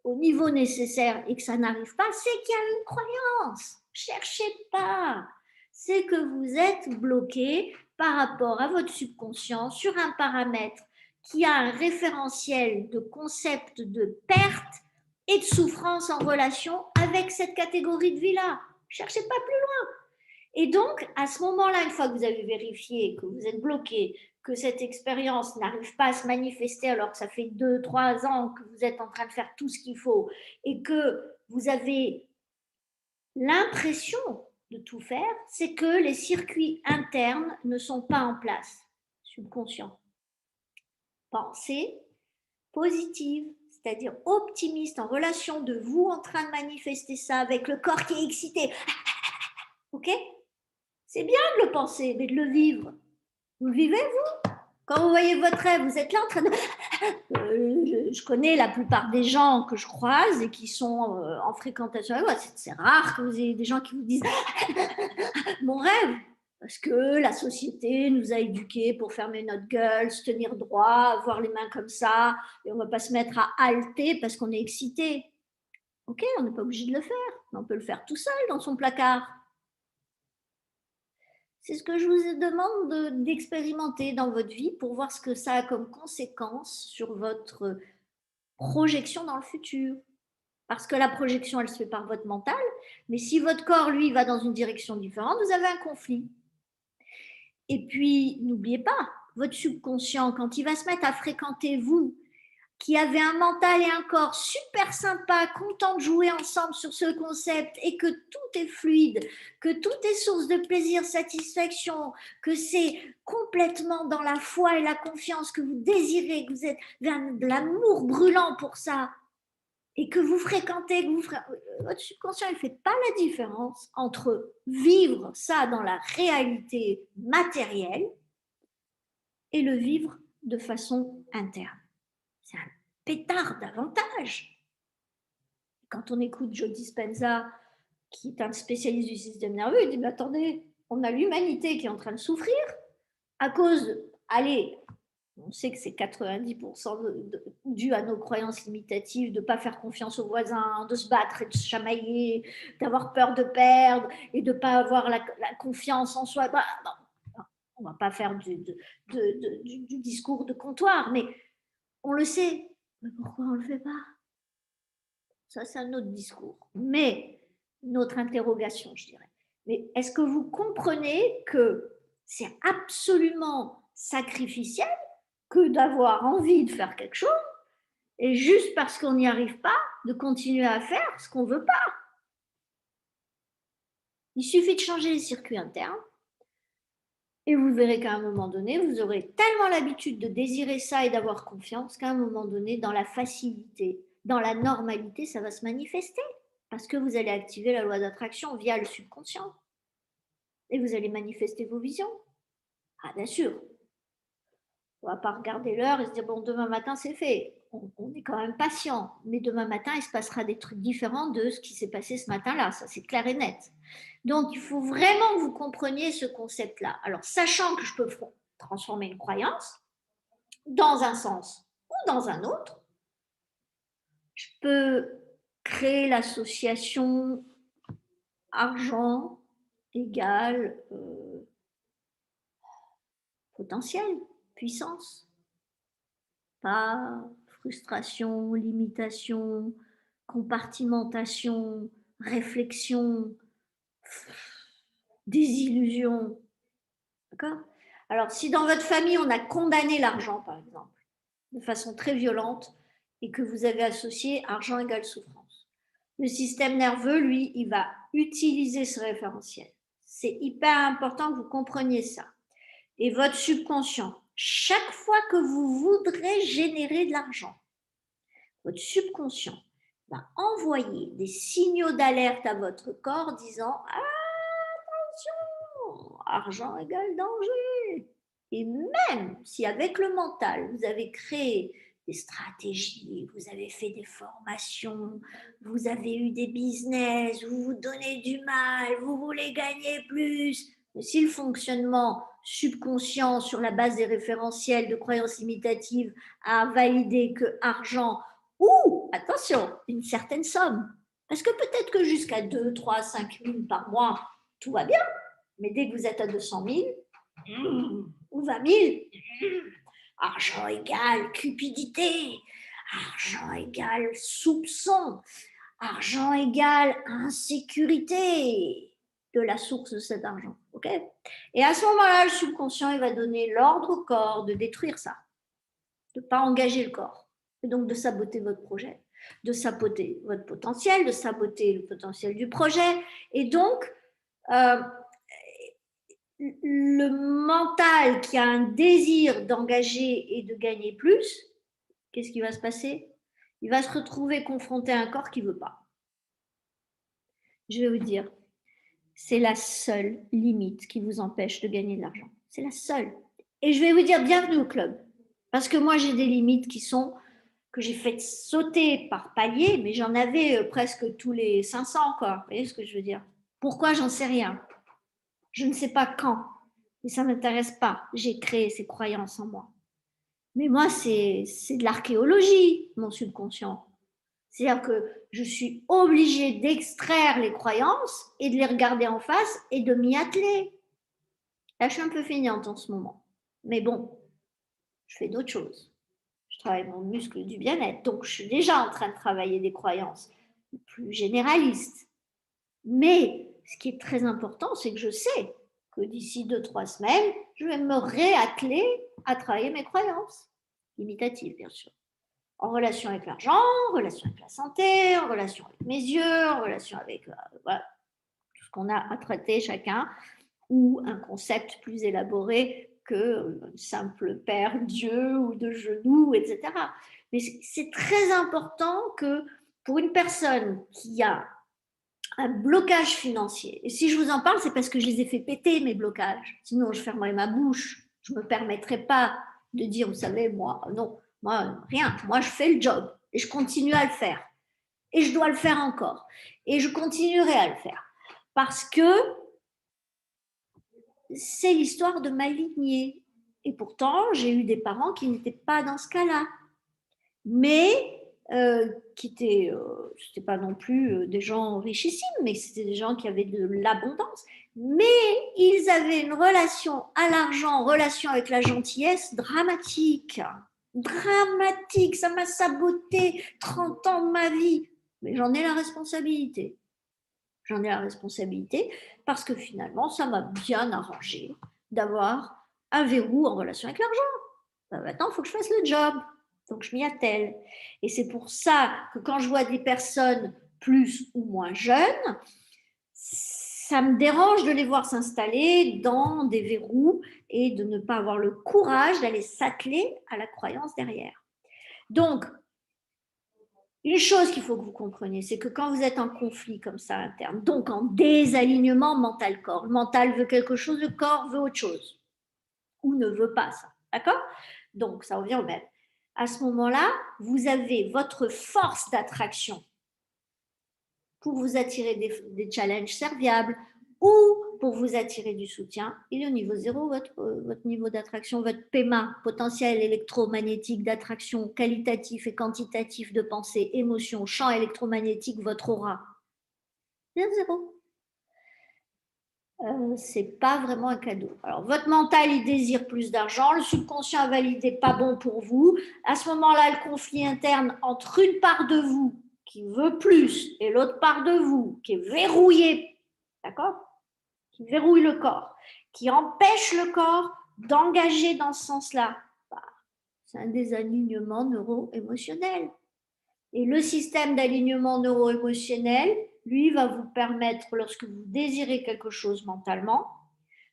au niveau nécessaire et que ça n'arrive pas, c'est qu'il y a une croyance. Cherchez pas. C'est que vous êtes bloqué par rapport à votre subconscient sur un paramètre qui a un référentiel de concept de perte et de souffrance en relation avec cette catégorie de vie-là. Cherchez pas plus loin. Et donc, à ce moment-là, une fois que vous avez vérifié que vous êtes bloqué, que cette expérience n'arrive pas à se manifester alors que ça fait 2-3 ans que vous êtes en train de faire tout ce qu'il faut et que vous avez l'impression de tout faire, c'est que les circuits internes ne sont pas en place, subconscient. Pensée positive, c'est-à-dire optimiste en relation de vous en train de manifester ça avec le corps qui est excité. Ok ? C'est bien de le penser, mais de le vivre. Vous le vivez, vous? Quand vous voyez votre rêve, vous êtes là en train de... je connais la plupart des gens que je croise et qui sont en fréquentation avec moi. C'est rare que vous ayez des gens qui vous disent mon rêve, parce que la société nous a éduqués pour fermer notre gueule, se tenir droit, avoir les mains comme ça, et on ne va pas se mettre à halter parce qu'on est excité. Ok, on n'est pas obligé de le faire, mais on peut le faire tout seul dans son placard. C'est ce que je vous demande d'expérimenter dans votre vie pour voir ce que ça a comme conséquence sur votre projection dans le futur. Parce que la projection, elle se fait par votre mental, mais si votre corps, lui, va dans une direction différente, vous avez un conflit. Et puis, n'oubliez pas, votre subconscient, quand il va se mettre à fréquenter vous, qui avez un mental et un corps super sympa, content de jouer ensemble sur ce concept et que tout est fluide, que tout est source de plaisir, satisfaction, que c'est complètement dans la foi et la confiance que vous désirez, que vous êtes de l'amour brûlant pour ça et que vous fréquentez, votre subconscient ne fait pas la différence entre vivre ça dans la réalité matérielle et le vivre de façon interne. C'est un pétard d'avantage. Quand on écoute Joe Dispenza, qui est un spécialiste du système nerveux, il dit, mais attendez, on a l'humanité qui est en train de souffrir à cause, allez, on sait que c'est 90% dû à nos croyances limitatives, de ne pas faire confiance aux voisins, de se battre et de se chamailler, d'avoir peur de perdre et de ne pas avoir la confiance en soi. Bah, non, on ne va pas faire du discours de comptoir, mais on le sait. Mais pourquoi on ne le fait pas? Ça, c'est un autre discours. Mais, une autre interrogation, je dirais. Mais est-ce que vous comprenez que c'est absolument sacrificiel que d'avoir envie de faire quelque chose et juste parce qu'on n'y arrive pas, de continuer à faire ce qu'on ne veut pas. Il suffit de changer les circuits internes et vous verrez qu'à un moment donné, vous aurez tellement l'habitude de désirer ça et d'avoir confiance qu'à un moment donné, dans la facilité, dans la normalité, ça va se manifester parce que vous allez activer la loi d'attraction via le subconscient et vous allez manifester vos visions. Ah, bien sûr, on ne va pas regarder l'heure et se dire, bon, demain matin, c'est fait. On est quand même patient, mais demain matin, il se passera des trucs différents de ce qui s'est passé ce matin-là, ça c'est clair et net. Donc, il faut vraiment que vous compreniez ce concept-là. Alors, sachant que je peux transformer une croyance dans un sens ou dans un autre, je peux créer l'association argent égale potentiel, puissance. Pas frustration, limitation, compartimentation, réflexion, désillusion. D'accord? Alors, si dans votre famille, on a condamné l'argent, par exemple, de façon très violente, et que vous avez associé argent égale souffrance, le système nerveux, lui, il va utiliser ce référentiel. C'est hyper important que vous compreniez ça. Et votre subconscient, chaque fois que vous voudrez générer de l'argent, votre subconscient va envoyer des signaux d'alerte à votre corps disant attention, argent égale danger. Et même si avec le mental, vous avez créé des stratégies, vous avez fait des formations, vous avez eu des business, vous vous donnez du mal, vous voulez gagner plus, mais si le fonctionnement subconscient sur la base des référentiels de croyances imitatives a validé que argent ou, attention, une certaine somme, parce que peut-être que jusqu'à 2, 3, 5 000 par mois, tout va bien, mais dès que vous êtes à 200 000 ou 20 000, argent égale cupidité, argent égale soupçon, argent égale insécurité de la source de cet argent. Okay, et à ce moment-là, le subconscient il va donner l'ordre au corps de détruire ça, de ne pas engager le corps, et donc de saboter votre projet, de saboter votre potentiel, de saboter le potentiel du projet. Et donc, le mental qui a un désir d'engager et de gagner plus, qu'est-ce qui va se passer? Il va se retrouver confronté à un corps qui ne veut pas. Je vais vous dire, c'est la seule limite qui vous empêche de gagner de l'argent. C'est la seule. Et je vais vous dire, bienvenue au club. Parce que moi, j'ai des limites que j'ai fait sauter par palier, mais j'en avais presque tous les 500, quoi. Vous voyez ce que je veux dire? Pourquoi? J'en sais rien. Je ne sais pas quand. Et ça ne m'intéresse pas. J'ai créé ces croyances en moi. Mais moi, c'est de l'archéologie, mon subconscient. C'est-à-dire que je suis obligée d'extraire les croyances et de les regarder en face et de m'y atteler. Là, je suis un peu feignante en ce moment. Mais bon, je fais d'autres choses. Je travaille mon muscle du bien-être. Donc, je suis déjà en train de travailler des croyances plus généralistes. Mais ce qui est très important, c'est que je sais que d'ici 2-3 semaines, je vais me réatteler à travailler mes croyances, imitatives bien sûr, en relation avec l'argent, en relation avec la santé, en relation avec mes yeux, en relation avec voilà, tout ce qu'on a à traiter chacun, ou un concept plus élaboré que simple père Dieu ou de genoux, etc. Mais c'est très important que pour une personne qui a un blocage financier. Et si je vous en parle, c'est parce que je les ai fait péter, mes blocages. Sinon, je fermerais ma bouche. Je ne me permettrais pas de dire, vous savez, moi, non, moi, rien. Moi, je fais le job et je continue à le faire. Et je dois le faire encore. Et je continuerai à le faire. Parce que c'est l'histoire de ma lignée. Et pourtant, j'ai eu des parents qui n'étaient pas dans ce cas-là. Mais qui étaient, c'était pas non plus des gens richissimes, mais c'était des gens qui avaient de l'abondance. Mais ils avaient une relation à l'argent, relation avec la gentillesse dramatique. Dramatique, ça m'a saboté 30 ans de ma vie. Mais j'en ai la responsabilité. J'en ai la responsabilité parce que finalement, ça m'a bien arrangé d'avoir un verrou en relation avec l'argent. Maintenant, il faut que je fasse le job, donc je m'y attelle. Et c'est pour ça que quand je vois des personnes plus ou moins jeunes, ça me dérange de les voir s'installer dans des verrous et de ne pas avoir le courage d'aller s'atteler à la croyance derrière. Donc, une chose qu'il faut que vous compreniez, c'est que quand vous êtes en conflit comme ça interne, donc en désalignement mental-corps, le mental veut quelque chose, le corps veut autre chose, ou ne veut pas ça, d'accord? Donc, ça revient au même. À ce moment-là, vous avez votre force d'attraction pour vous attirer des challenges serviables ou pour vous attirer du soutien. Il est au niveau zéro, votre niveau d'attraction, votre PEMA, potentiel électromagnétique d'attraction qualitatif et quantitatif de pensée, émotion, champ électromagnétique, votre aura. Il est zéro. C'est pas vraiment un cadeau. Alors, votre mental, il désire plus d'argent, le subconscient a validé pas bon pour vous. À ce moment-là, le conflit interne entre une part de vous qui veut plus et l'autre part de vous qui est verrouillée, d'accord? Qui verrouille le corps, qui empêche le corps d'engager dans ce sens-là. Bah, c'est un désalignement neuro-émotionnel. Et le système d'alignement neuro-émotionnel, lui, va vous permettre, lorsque vous désirez quelque chose mentalement,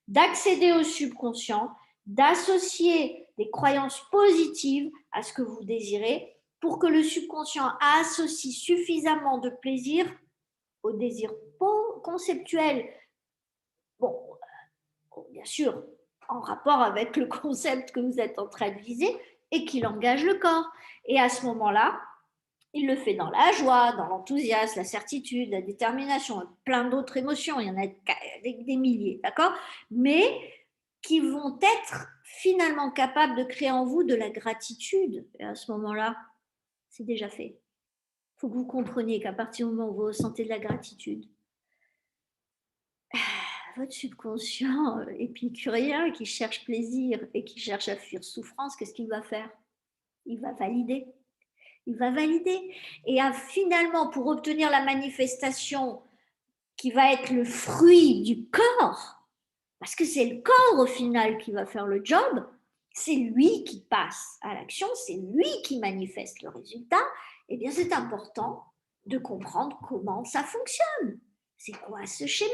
d'accéder au subconscient, d'associer des croyances positives à ce que vous désirez pour que le subconscient associe suffisamment de plaisir au désir conceptuel. Bon, bien sûr, en rapport avec le concept que vous êtes en train de viser et qu'il engage le corps. Et à ce moment-là, il le fait dans la joie, dans l'enthousiasme, la certitude, la détermination, plein d'autres émotions, il y en a des milliers, d'accord? Mais qui vont être finalement capables de créer en vous de la gratitude. Et à ce moment-là, c'est déjà fait. Il faut que vous compreniez qu'à partir du moment où vous ressentez de la gratitude, votre subconscient épicurien qui cherche plaisir et qui cherche à fuir souffrance, qu'est-ce qu'il va faire? Il va valider. Il va valider. Et finalement, pour obtenir la manifestation qui va être le fruit du corps, parce que c'est le corps au final qui va faire le job, c'est lui qui passe à l'action, c'est lui qui manifeste le résultat, eh bien c'est important de comprendre comment ça fonctionne. C'est quoi ce schéma?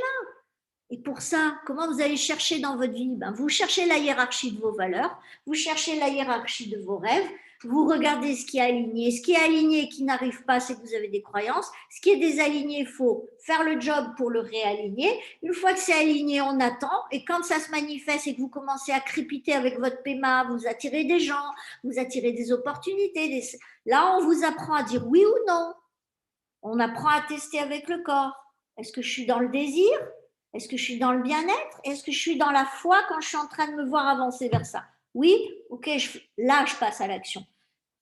Et pour ça, comment vous allez chercher dans votre vie? Vous cherchez la hiérarchie de vos valeurs, vous cherchez la hiérarchie de vos rêves, vous regardez ce qui est aligné. Ce qui est aligné et qui n'arrive pas, c'est que vous avez des croyances. Ce qui est désaligné, il faut faire le job pour le réaligner. Une fois que c'est aligné, on attend. Et quand ça se manifeste et que vous commencez à crépiter avec votre PEMA, vous attirez des gens, vous attirez des opportunités. Là, on vous apprend à dire oui ou non. On apprend à tester avec le corps. Est-ce que je suis dans le désir? Est-ce que je suis dans le bien-être? Est-ce que je suis dans la foi quand je suis en train de me voir avancer vers ça? Oui, ok, là, je passe à l'action.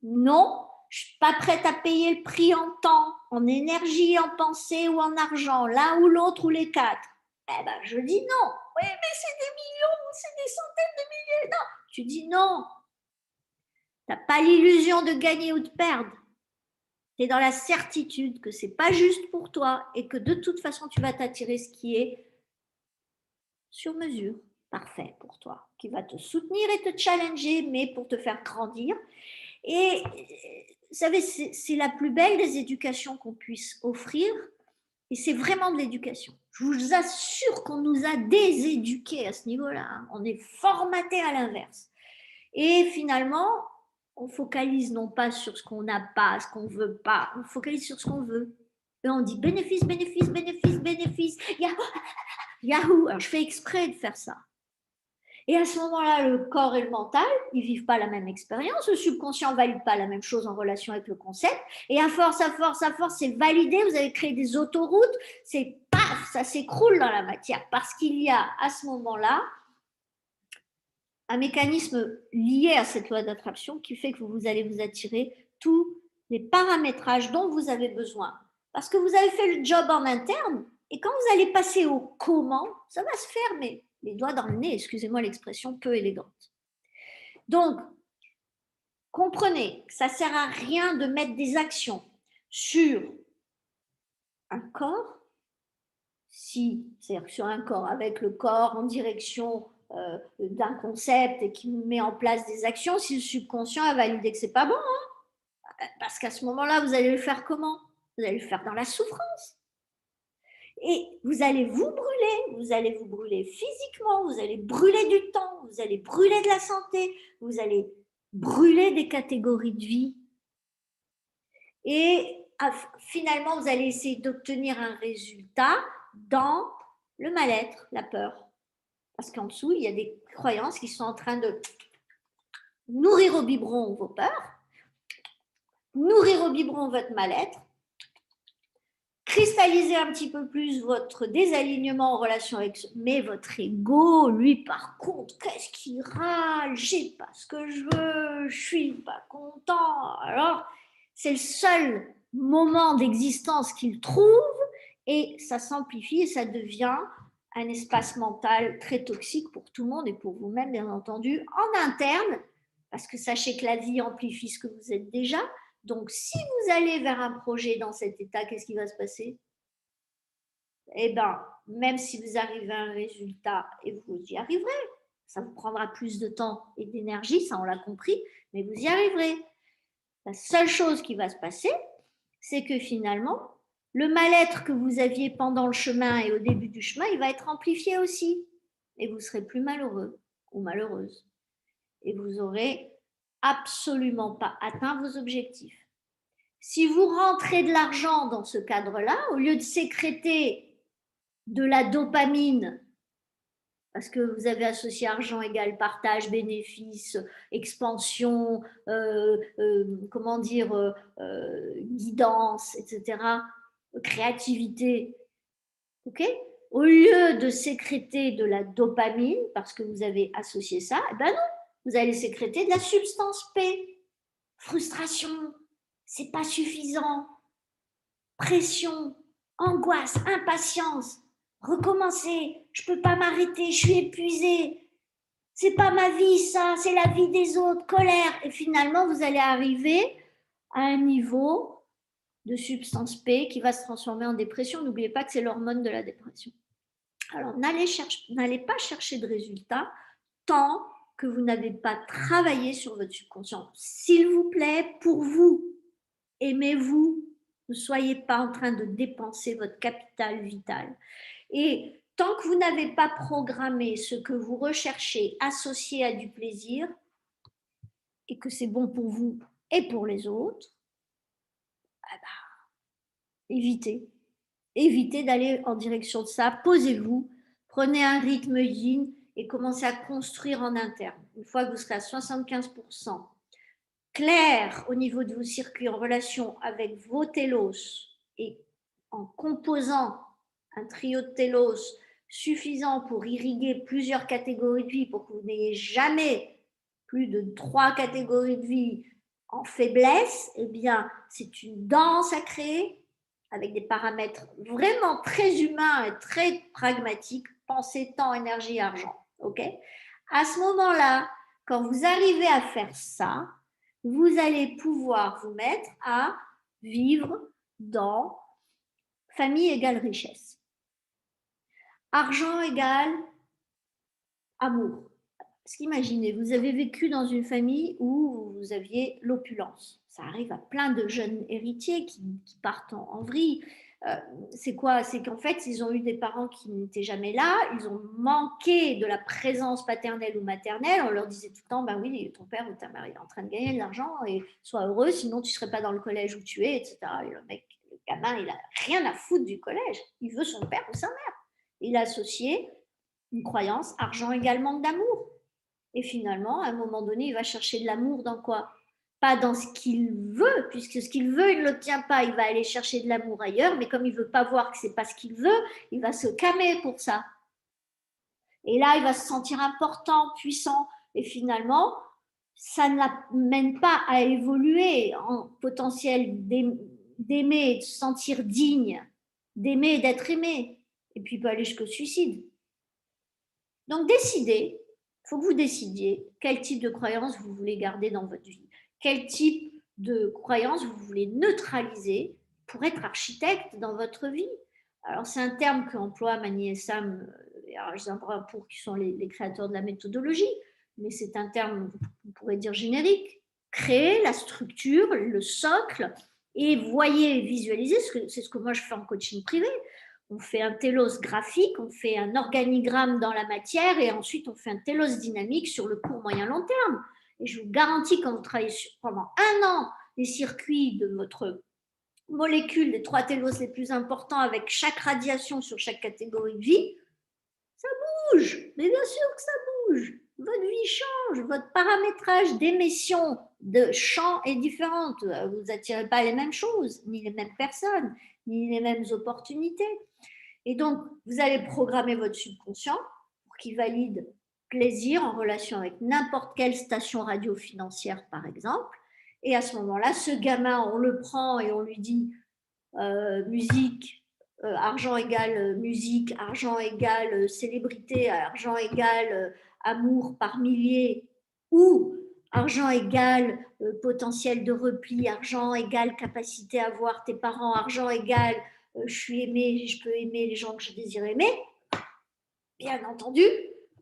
Non, je ne suis pas prête à payer le prix en temps, en énergie, en pensée ou en argent, l'un ou l'autre ou les quatre. Eh ben, je dis non. Oui, mais c'est des millions, c'est des centaines de milliers. Non, tu dis non. Tu n'as pas l'illusion de gagner ou de perdre. Tu es dans la certitude que ce n'est pas juste pour toi et que de toute façon, tu vas t'attirer ce qui est sur mesure, parfait pour toi, qui va te soutenir et te challenger, mais pour te faire grandir. Et vous savez, c'est la plus belle des éducations qu'on puisse offrir, et c'est vraiment de l'éducation. Je vous assure qu'on nous a déséduqués à ce niveau-là. Hein. On est formaté à l'inverse. Et finalement, on focalise non pas sur ce qu'on n'a pas, ce qu'on ne veut pas, on focalise sur ce qu'on veut. Et on dit bénéfice, bénéfice, bénéfice, bénéfice. Yahoo! Alors, je fais exprès de faire ça. Et à ce moment-là, le corps et le mental, ils ne vivent pas la même expérience. Le subconscient ne valide pas la même chose en relation avec le concept. Et à force, c'est validé. Vous avez créé des autoroutes. C'est paf, ça s'écroule dans la matière. Parce qu'il y a à ce moment-là un mécanisme lié à cette loi d'attraction qui fait que vous allez vous attirer tous les paramétrages dont vous avez besoin. Parce que vous avez fait le job en interne. Et quand vous allez passer au comment, ça va se faire, mais les doigts dans le nez, excusez-moi l'expression peu élégante. Donc, comprenez que ça ne sert à rien de mettre des actions sur un corps, si, c'est-à-dire sur un corps, avec le corps en direction d'un concept et qui met en place des actions, si le subconscient a validé que c'est pas bon, hein, parce qu'à ce moment-là, vous allez le faire comment? Vous allez le faire dans la souffrance. Et vous allez vous brûler physiquement, vous allez brûler du temps, vous allez brûler de la santé, vous allez brûler des catégories de vie. Et finalement, vous allez essayer d'obtenir un résultat dans le mal-être, la peur. Parce qu'en dessous, il y a des croyances qui sont en train de nourrir au biberon vos peurs, nourrir au biberon votre mal-être, cristalliser un petit peu plus votre désalignement en relation avec... Mais votre ego, lui, par contre, qu'est-ce qu'il râle? J'ai pas ce que je veux, je suis pas content. Alors, c'est le seul moment d'existence qu'il trouve et ça s'amplifie et ça devient un espace mental très toxique pour tout le monde et pour vous-même, bien entendu, en interne, parce que sachez que la vie amplifie ce que vous êtes déjà. Donc, si vous allez vers un projet dans cet état, qu'est-ce qui va se passer? Eh bien, même si vous arrivez à un résultat, et vous y arriverez, ça vous prendra plus de temps et d'énergie, ça on l'a compris, mais vous y arriverez. La seule chose qui va se passer, c'est que finalement, le mal-être que vous aviez pendant le chemin et au début du chemin, il va être amplifié aussi. Et vous serez plus malheureux ou malheureuse. Et vous n'aurez absolument pas atteint vos objectifs. Si vous rentrez de l'argent dans ce cadre-là, au lieu de sécréter de la dopamine, parce que vous avez associé argent égale partage, bénéfice, expansion, comment dire, guidance, etc., créativité, ok? Au lieu de sécréter de la dopamine, parce que vous avez associé ça, eh ben non, vous allez sécréter de la substance P. Frustration, c'est pas suffisant. Pression, angoisse, impatience, recommencer, je peux pas m'arrêter, je suis épuisée. C'est pas ma vie ça, c'est la vie des autres, colère. Et finalement, vous allez arriver à un niveau de substance P qui va se transformer en dépression. N'oubliez pas que c'est l'hormone de la dépression. Alors, n'allez pas chercher de résultats tant que vous n'avez pas travaillé sur votre subconscient. S'il vous plaît, pour vous, aimez-vous, ne soyez pas en train de dépenser votre capital vital. Et tant que vous n'avez pas programmé ce que vous recherchez associé à du plaisir et que c'est bon pour vous et pour les autres, eh ben, évitez. Évitez d'aller en direction de ça. Posez-vous, prenez un rythme yin et commencez à construire en interne. Une fois que vous serez à 75% clair au niveau de vos circuits en relation avec vos télos et en composant un trio de télos suffisant pour irriguer plusieurs catégories de vie pour que vous n'ayez jamais plus de 3 catégories de vie en faiblesse, eh bien, c'est une danse à créer avec des paramètres vraiment très humains et très pragmatiques, pensée, temps, énergie, argent. Ok? À ce moment-là, quand vous arrivez à faire ça, vous allez pouvoir vous mettre à vivre dans famille égale richesse. Argent égale amour. Parce qu'imaginez, vous avez vécu dans une famille où vous aviez l'opulence. Ça arrive à plein de jeunes héritiers qui partent en vrille. C'est quoi? C'est qu'en fait, ils ont eu des parents qui n'étaient jamais là, ils ont manqué de la présence paternelle ou maternelle. On leur disait tout le temps, ben oui, ton père ou ta mère est en train de gagner de l'argent et sois heureux, sinon tu ne serais pas dans le collège où tu es, etc. Et le mec, le gamin, il n'a rien à foutre du collège. Il veut son père ou sa mère. Il a associé une croyance, argent égale manque d'amour. Et finalement, à un moment donné, il va chercher de l'amour dans quoi? Pas dans ce qu'il veut, puisque ce qu'il veut, il ne l'obtient pas. Il va aller chercher de l'amour ailleurs, mais comme il ne veut pas voir que ce n'est pas ce qu'il veut, il va se calmer pour ça. Et là, il va se sentir important, puissant. Et finalement, ça ne l'amène pas à évoluer en potentiel d'aimer, de se sentir digne, d'aimer et d'être aimé. Et puis, il peut aller jusqu'au suicide. Donc, décidez. Il faut que vous décidiez quel type de croyance vous voulez garder dans votre vie, quel type de croyance vous voulez neutraliser pour être architecte dans votre vie. Alors, c'est un terme qu'emploie Mani et Sam pour qui sont les créateurs de la méthodologie, mais c'est un terme, on pourrait dire générique. Créer la structure, le socle, et voyez, visualisez, c'est ce que moi je fais en coaching privé. On fait un télos graphique, on fait un organigramme dans la matière, et ensuite on fait un télos dynamique sur le court, moyen, long terme. Et je vous garantis, quand vous travaillez pendant un an les circuits de votre molécule, des 3 télos les plus importants, avec chaque radiation sur chaque catégorie de vie, ça bouge. Mais bien sûr que ça bouge. Votre vie change, votre paramétrage d'émission de champ est différent. Vous n'attirez pas les mêmes choses, ni les mêmes personnes, ni les mêmes opportunités. Et donc, vous allez programmer votre subconscient pour qu'il valide plaisir en relation avec n'importe quelle station radio financière, par exemple. Et à ce moment-là, ce gamin, on le prend et on lui dit musique, argent égale musique, argent égale célébrité, argent égale amour par milliers, ou argent égale potentiel de repli, argent égale capacité à voir tes parents, argent égale je suis aimée, je peux aimer les gens que je désire aimer. Bien entendu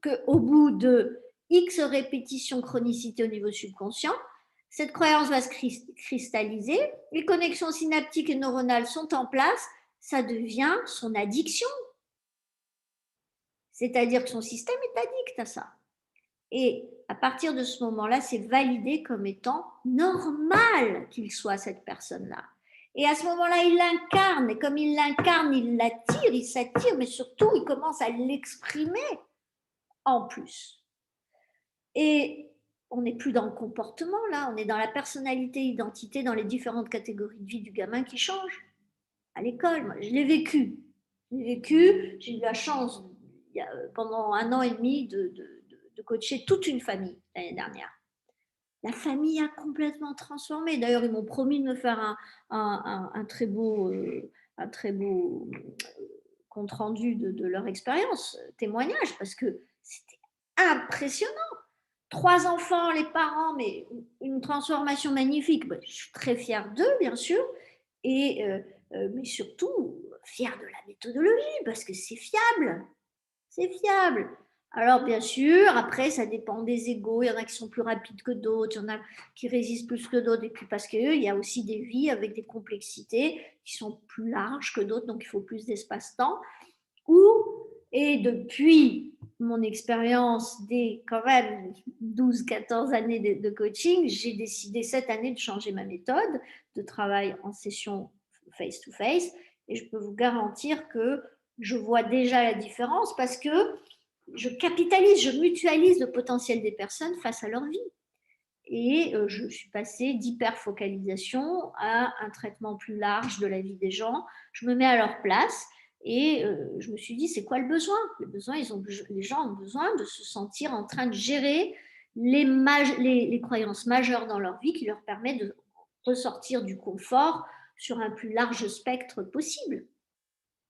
qu'au bout de X répétitions chronicité au niveau subconscient, cette croyance va se cristalliser, les connexions synaptiques et neuronales sont en place, ça devient son addiction. C'est-à-dire que son système est addict à ça. Et à partir de ce moment-là, c'est validé comme étant normal qu'il soit cette personne-là. Et à ce moment-là, il l'incarne. Et comme il l'incarne, il l'attire, il s'attire, mais surtout, il commence à l'exprimer en plus. Et on n'est plus dans le comportement, là, on est dans la personnalité, identité, dans les différentes catégories de vie du gamin qui changent. À l'école, moi, je l'ai vécu. J'ai eu la chance, pendant 1 an et demi, de coacher toute une famille l'année dernière. La famille a complètement transformé. D'ailleurs, ils m'ont promis de me faire un très beau compte-rendu de leur expérience, témoignage, parce que c'était impressionnant. 3 enfants, les parents, mais une transformation magnifique. Je suis très fière d'eux, bien sûr, mais surtout fière de la méthodologie, parce que c'est fiable. C'est fiable. Alors, bien sûr, après, ça dépend des égos. Il y en a qui sont plus rapides que d'autres, il y en a qui résistent plus que d'autres. Et puis, parce qu'il y a aussi des vies avec des complexités qui sont plus larges que d'autres, donc il faut plus d'espace-temps. Et depuis mon expérience des quand même 12-14 années de coaching, j'ai décidé cette année de changer ma méthode de travail en session face-to-face. Et je peux vous garantir que je vois déjà la différence parce que je capitalise, je mutualise le potentiel des personnes face à leur vie. Et je suis passée d'hyperfocalisation à un traitement plus large de la vie des gens. Je me mets à leur place et je me suis dit, c'est quoi le besoin? Le besoin, les gens ont besoin de se sentir en train de gérer les croyances majeures dans leur vie qui leur permet de ressortir du confort sur un plus large spectre possible.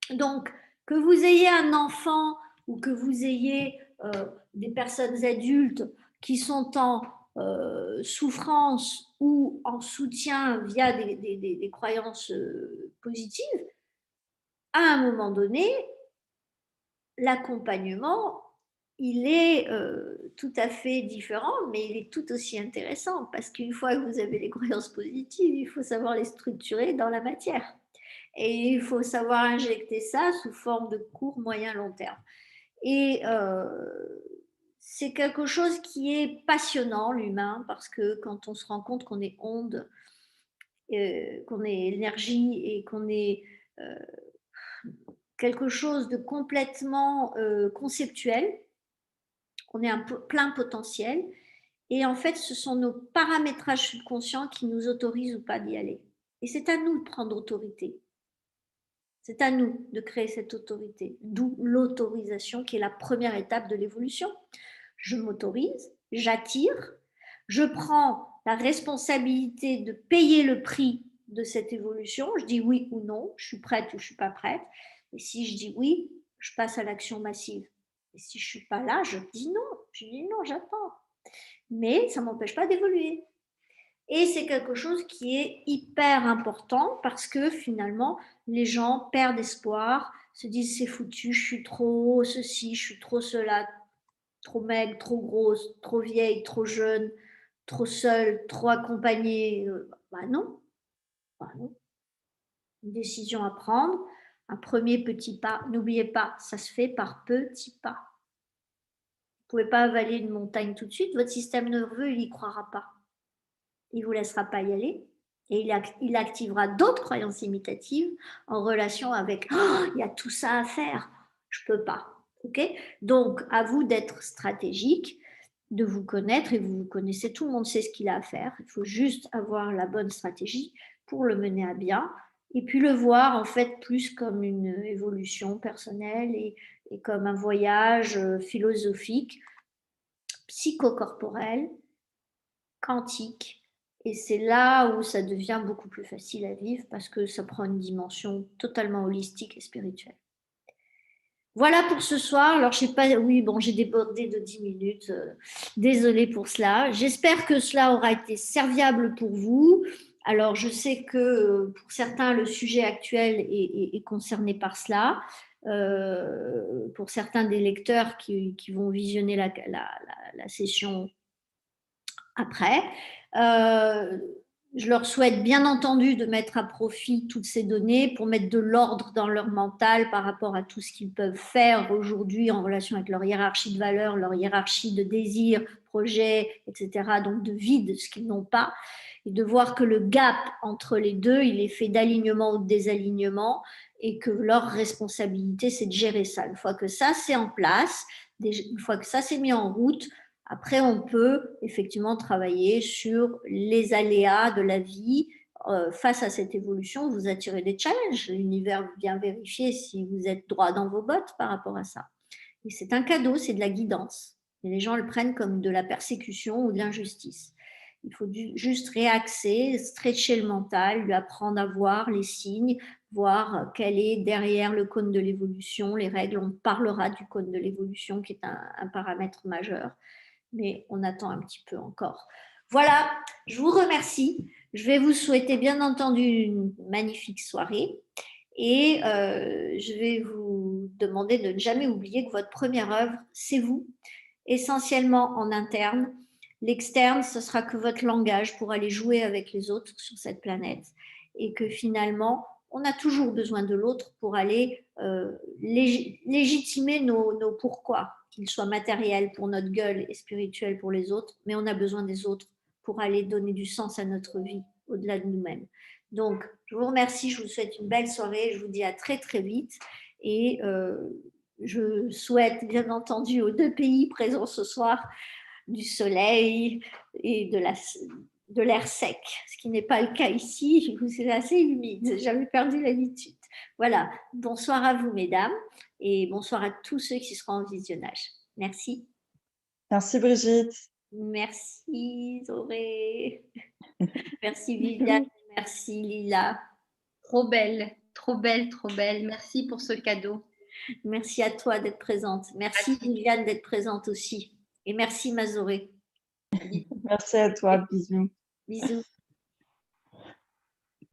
Donc, que vous ayez un enfant ou que vous ayez des personnes adultes qui sont en souffrance ou en soutien via des croyances positives, à un moment donné, l'accompagnement, il est tout à fait différent, mais il est tout aussi intéressant parce qu'une fois que vous avez les croyances positives, il faut savoir les structurer dans la matière. Et il faut savoir injecter ça sous forme de court, moyen, long terme. Et c'est quelque chose qui est passionnant, l'humain, parce que quand on se rend compte qu'on est onde, qu'on est énergie et qu'on est quelque chose de complètement conceptuel, on est un plein potentiel. Et en fait, ce sont nos paramétrages subconscients qui nous autorisent ou pas d'y aller. Et c'est à nous de prendre autorité. C'est à nous de créer cette autorité, d'où l'autorisation qui est la première étape de l'évolution. Je m'autorise, j'attire, je prends la responsabilité de payer le prix de cette évolution. Je dis oui ou non, je suis prête ou je ne suis pas prête. Et si je dis oui, je passe à l'action massive. Et si je ne suis pas là, je dis non. Je dis non, j'attends. Mais ça ne m'empêche pas d'évoluer. Et c'est quelque chose qui est hyper important parce que finalement, les gens perdent espoir, se disent c'est foutu, je suis trop ceci, je suis trop cela, trop maigre, trop grosse, trop vieille, trop jeune, trop seule, trop accompagnée. Bah non, bah non. Une décision à prendre, un premier petit pas. N'oubliez pas, ça se fait par petits pas. Vous ne pouvez pas avaler une montagne tout de suite, votre système nerveux, il n'y croira pas. Il ne vous laissera pas y aller et il activera d'autres croyances imitatives en relation avec oh, il y a tout ça à faire, je ne peux pas. Okay, donc, à vous d'être stratégique, de vous connaître, et vous vous connaissez, tout le monde sait ce qu'il a à faire. Il faut juste avoir la bonne stratégie pour le mener à bien et puis le voir en fait plus comme une évolution personnelle et comme un voyage philosophique, psychocorporel, quantique. Et c'est là où ça devient beaucoup plus facile à vivre parce que ça prend une dimension totalement holistique et spirituelle. Voilà pour ce soir. Alors, je sais pas, oui, bon, j'ai débordé de 10 minutes. Désolée pour cela. J'espère que cela aura été serviable pour vous. Alors, je sais que pour certains, le sujet actuel est concerné par cela. Pour certains des lecteurs qui vont visionner la session après. Je leur souhaite bien entendu de mettre à profit toutes ces données pour mettre de l'ordre dans leur mental par rapport à tout ce qu'ils peuvent faire aujourd'hui en relation avec leur hiérarchie de valeurs, leur hiérarchie de désirs, projets, etc. Donc de vide, ce qu'ils n'ont pas. Et de voir que le gap entre les deux, il est fait d'alignement ou de désalignement et que leur responsabilité, c'est de gérer ça. Une fois que ça, c'est en place, une fois que ça, c'est mis en route, après, on peut effectivement travailler sur les aléas de la vie. Face à cette évolution, vous attirez des challenges. L'univers vient vérifier si vous êtes droit dans vos bottes par rapport à ça. Et c'est un cadeau, c'est de la guidance. Et les gens le prennent comme de la persécution ou de l'injustice. Il faut juste réaxer, stretcher le mental, lui apprendre à voir les signes, voir quel est derrière le cône de l'évolution, les règles. On parlera du cône de l'évolution qui est un paramètre majeur. Mais on attend un petit peu encore. Voilà, je vous remercie. Je vais vous souhaiter bien entendu une magnifique soirée et je vais vous demander de ne jamais oublier que votre première œuvre, c'est vous, essentiellement en interne. L'externe, ce sera que votre langage pour aller jouer avec les autres sur cette planète et que finalement, on a toujours besoin de l'autre pour aller légitimer nos pourquoi, qu'ils soient matériels pour notre gueule et spirituels pour les autres, mais on a besoin des autres pour aller donner du sens à notre vie au-delà de nous-mêmes. Donc, je vous remercie, je vous souhaite une belle soirée, je vous dis à très très vite et je souhaite bien entendu aux deux pays présents ce soir du soleil et de l'air sec, ce qui n'est pas le cas ici, où c'est assez humide, j'avais perdu l'habitude. Voilà, bonsoir à vous mesdames et bonsoir à tous ceux qui seront en visionnage. Merci. Merci Brigitte. Merci Zoré. Merci Viviane, merci Lila. Trop belle, trop belle, trop belle. Merci pour ce cadeau. Merci à toi d'être présente. Merci Viviane d'être présente aussi. Et merci Mazoré. Merci à toi, bisous. Bisous.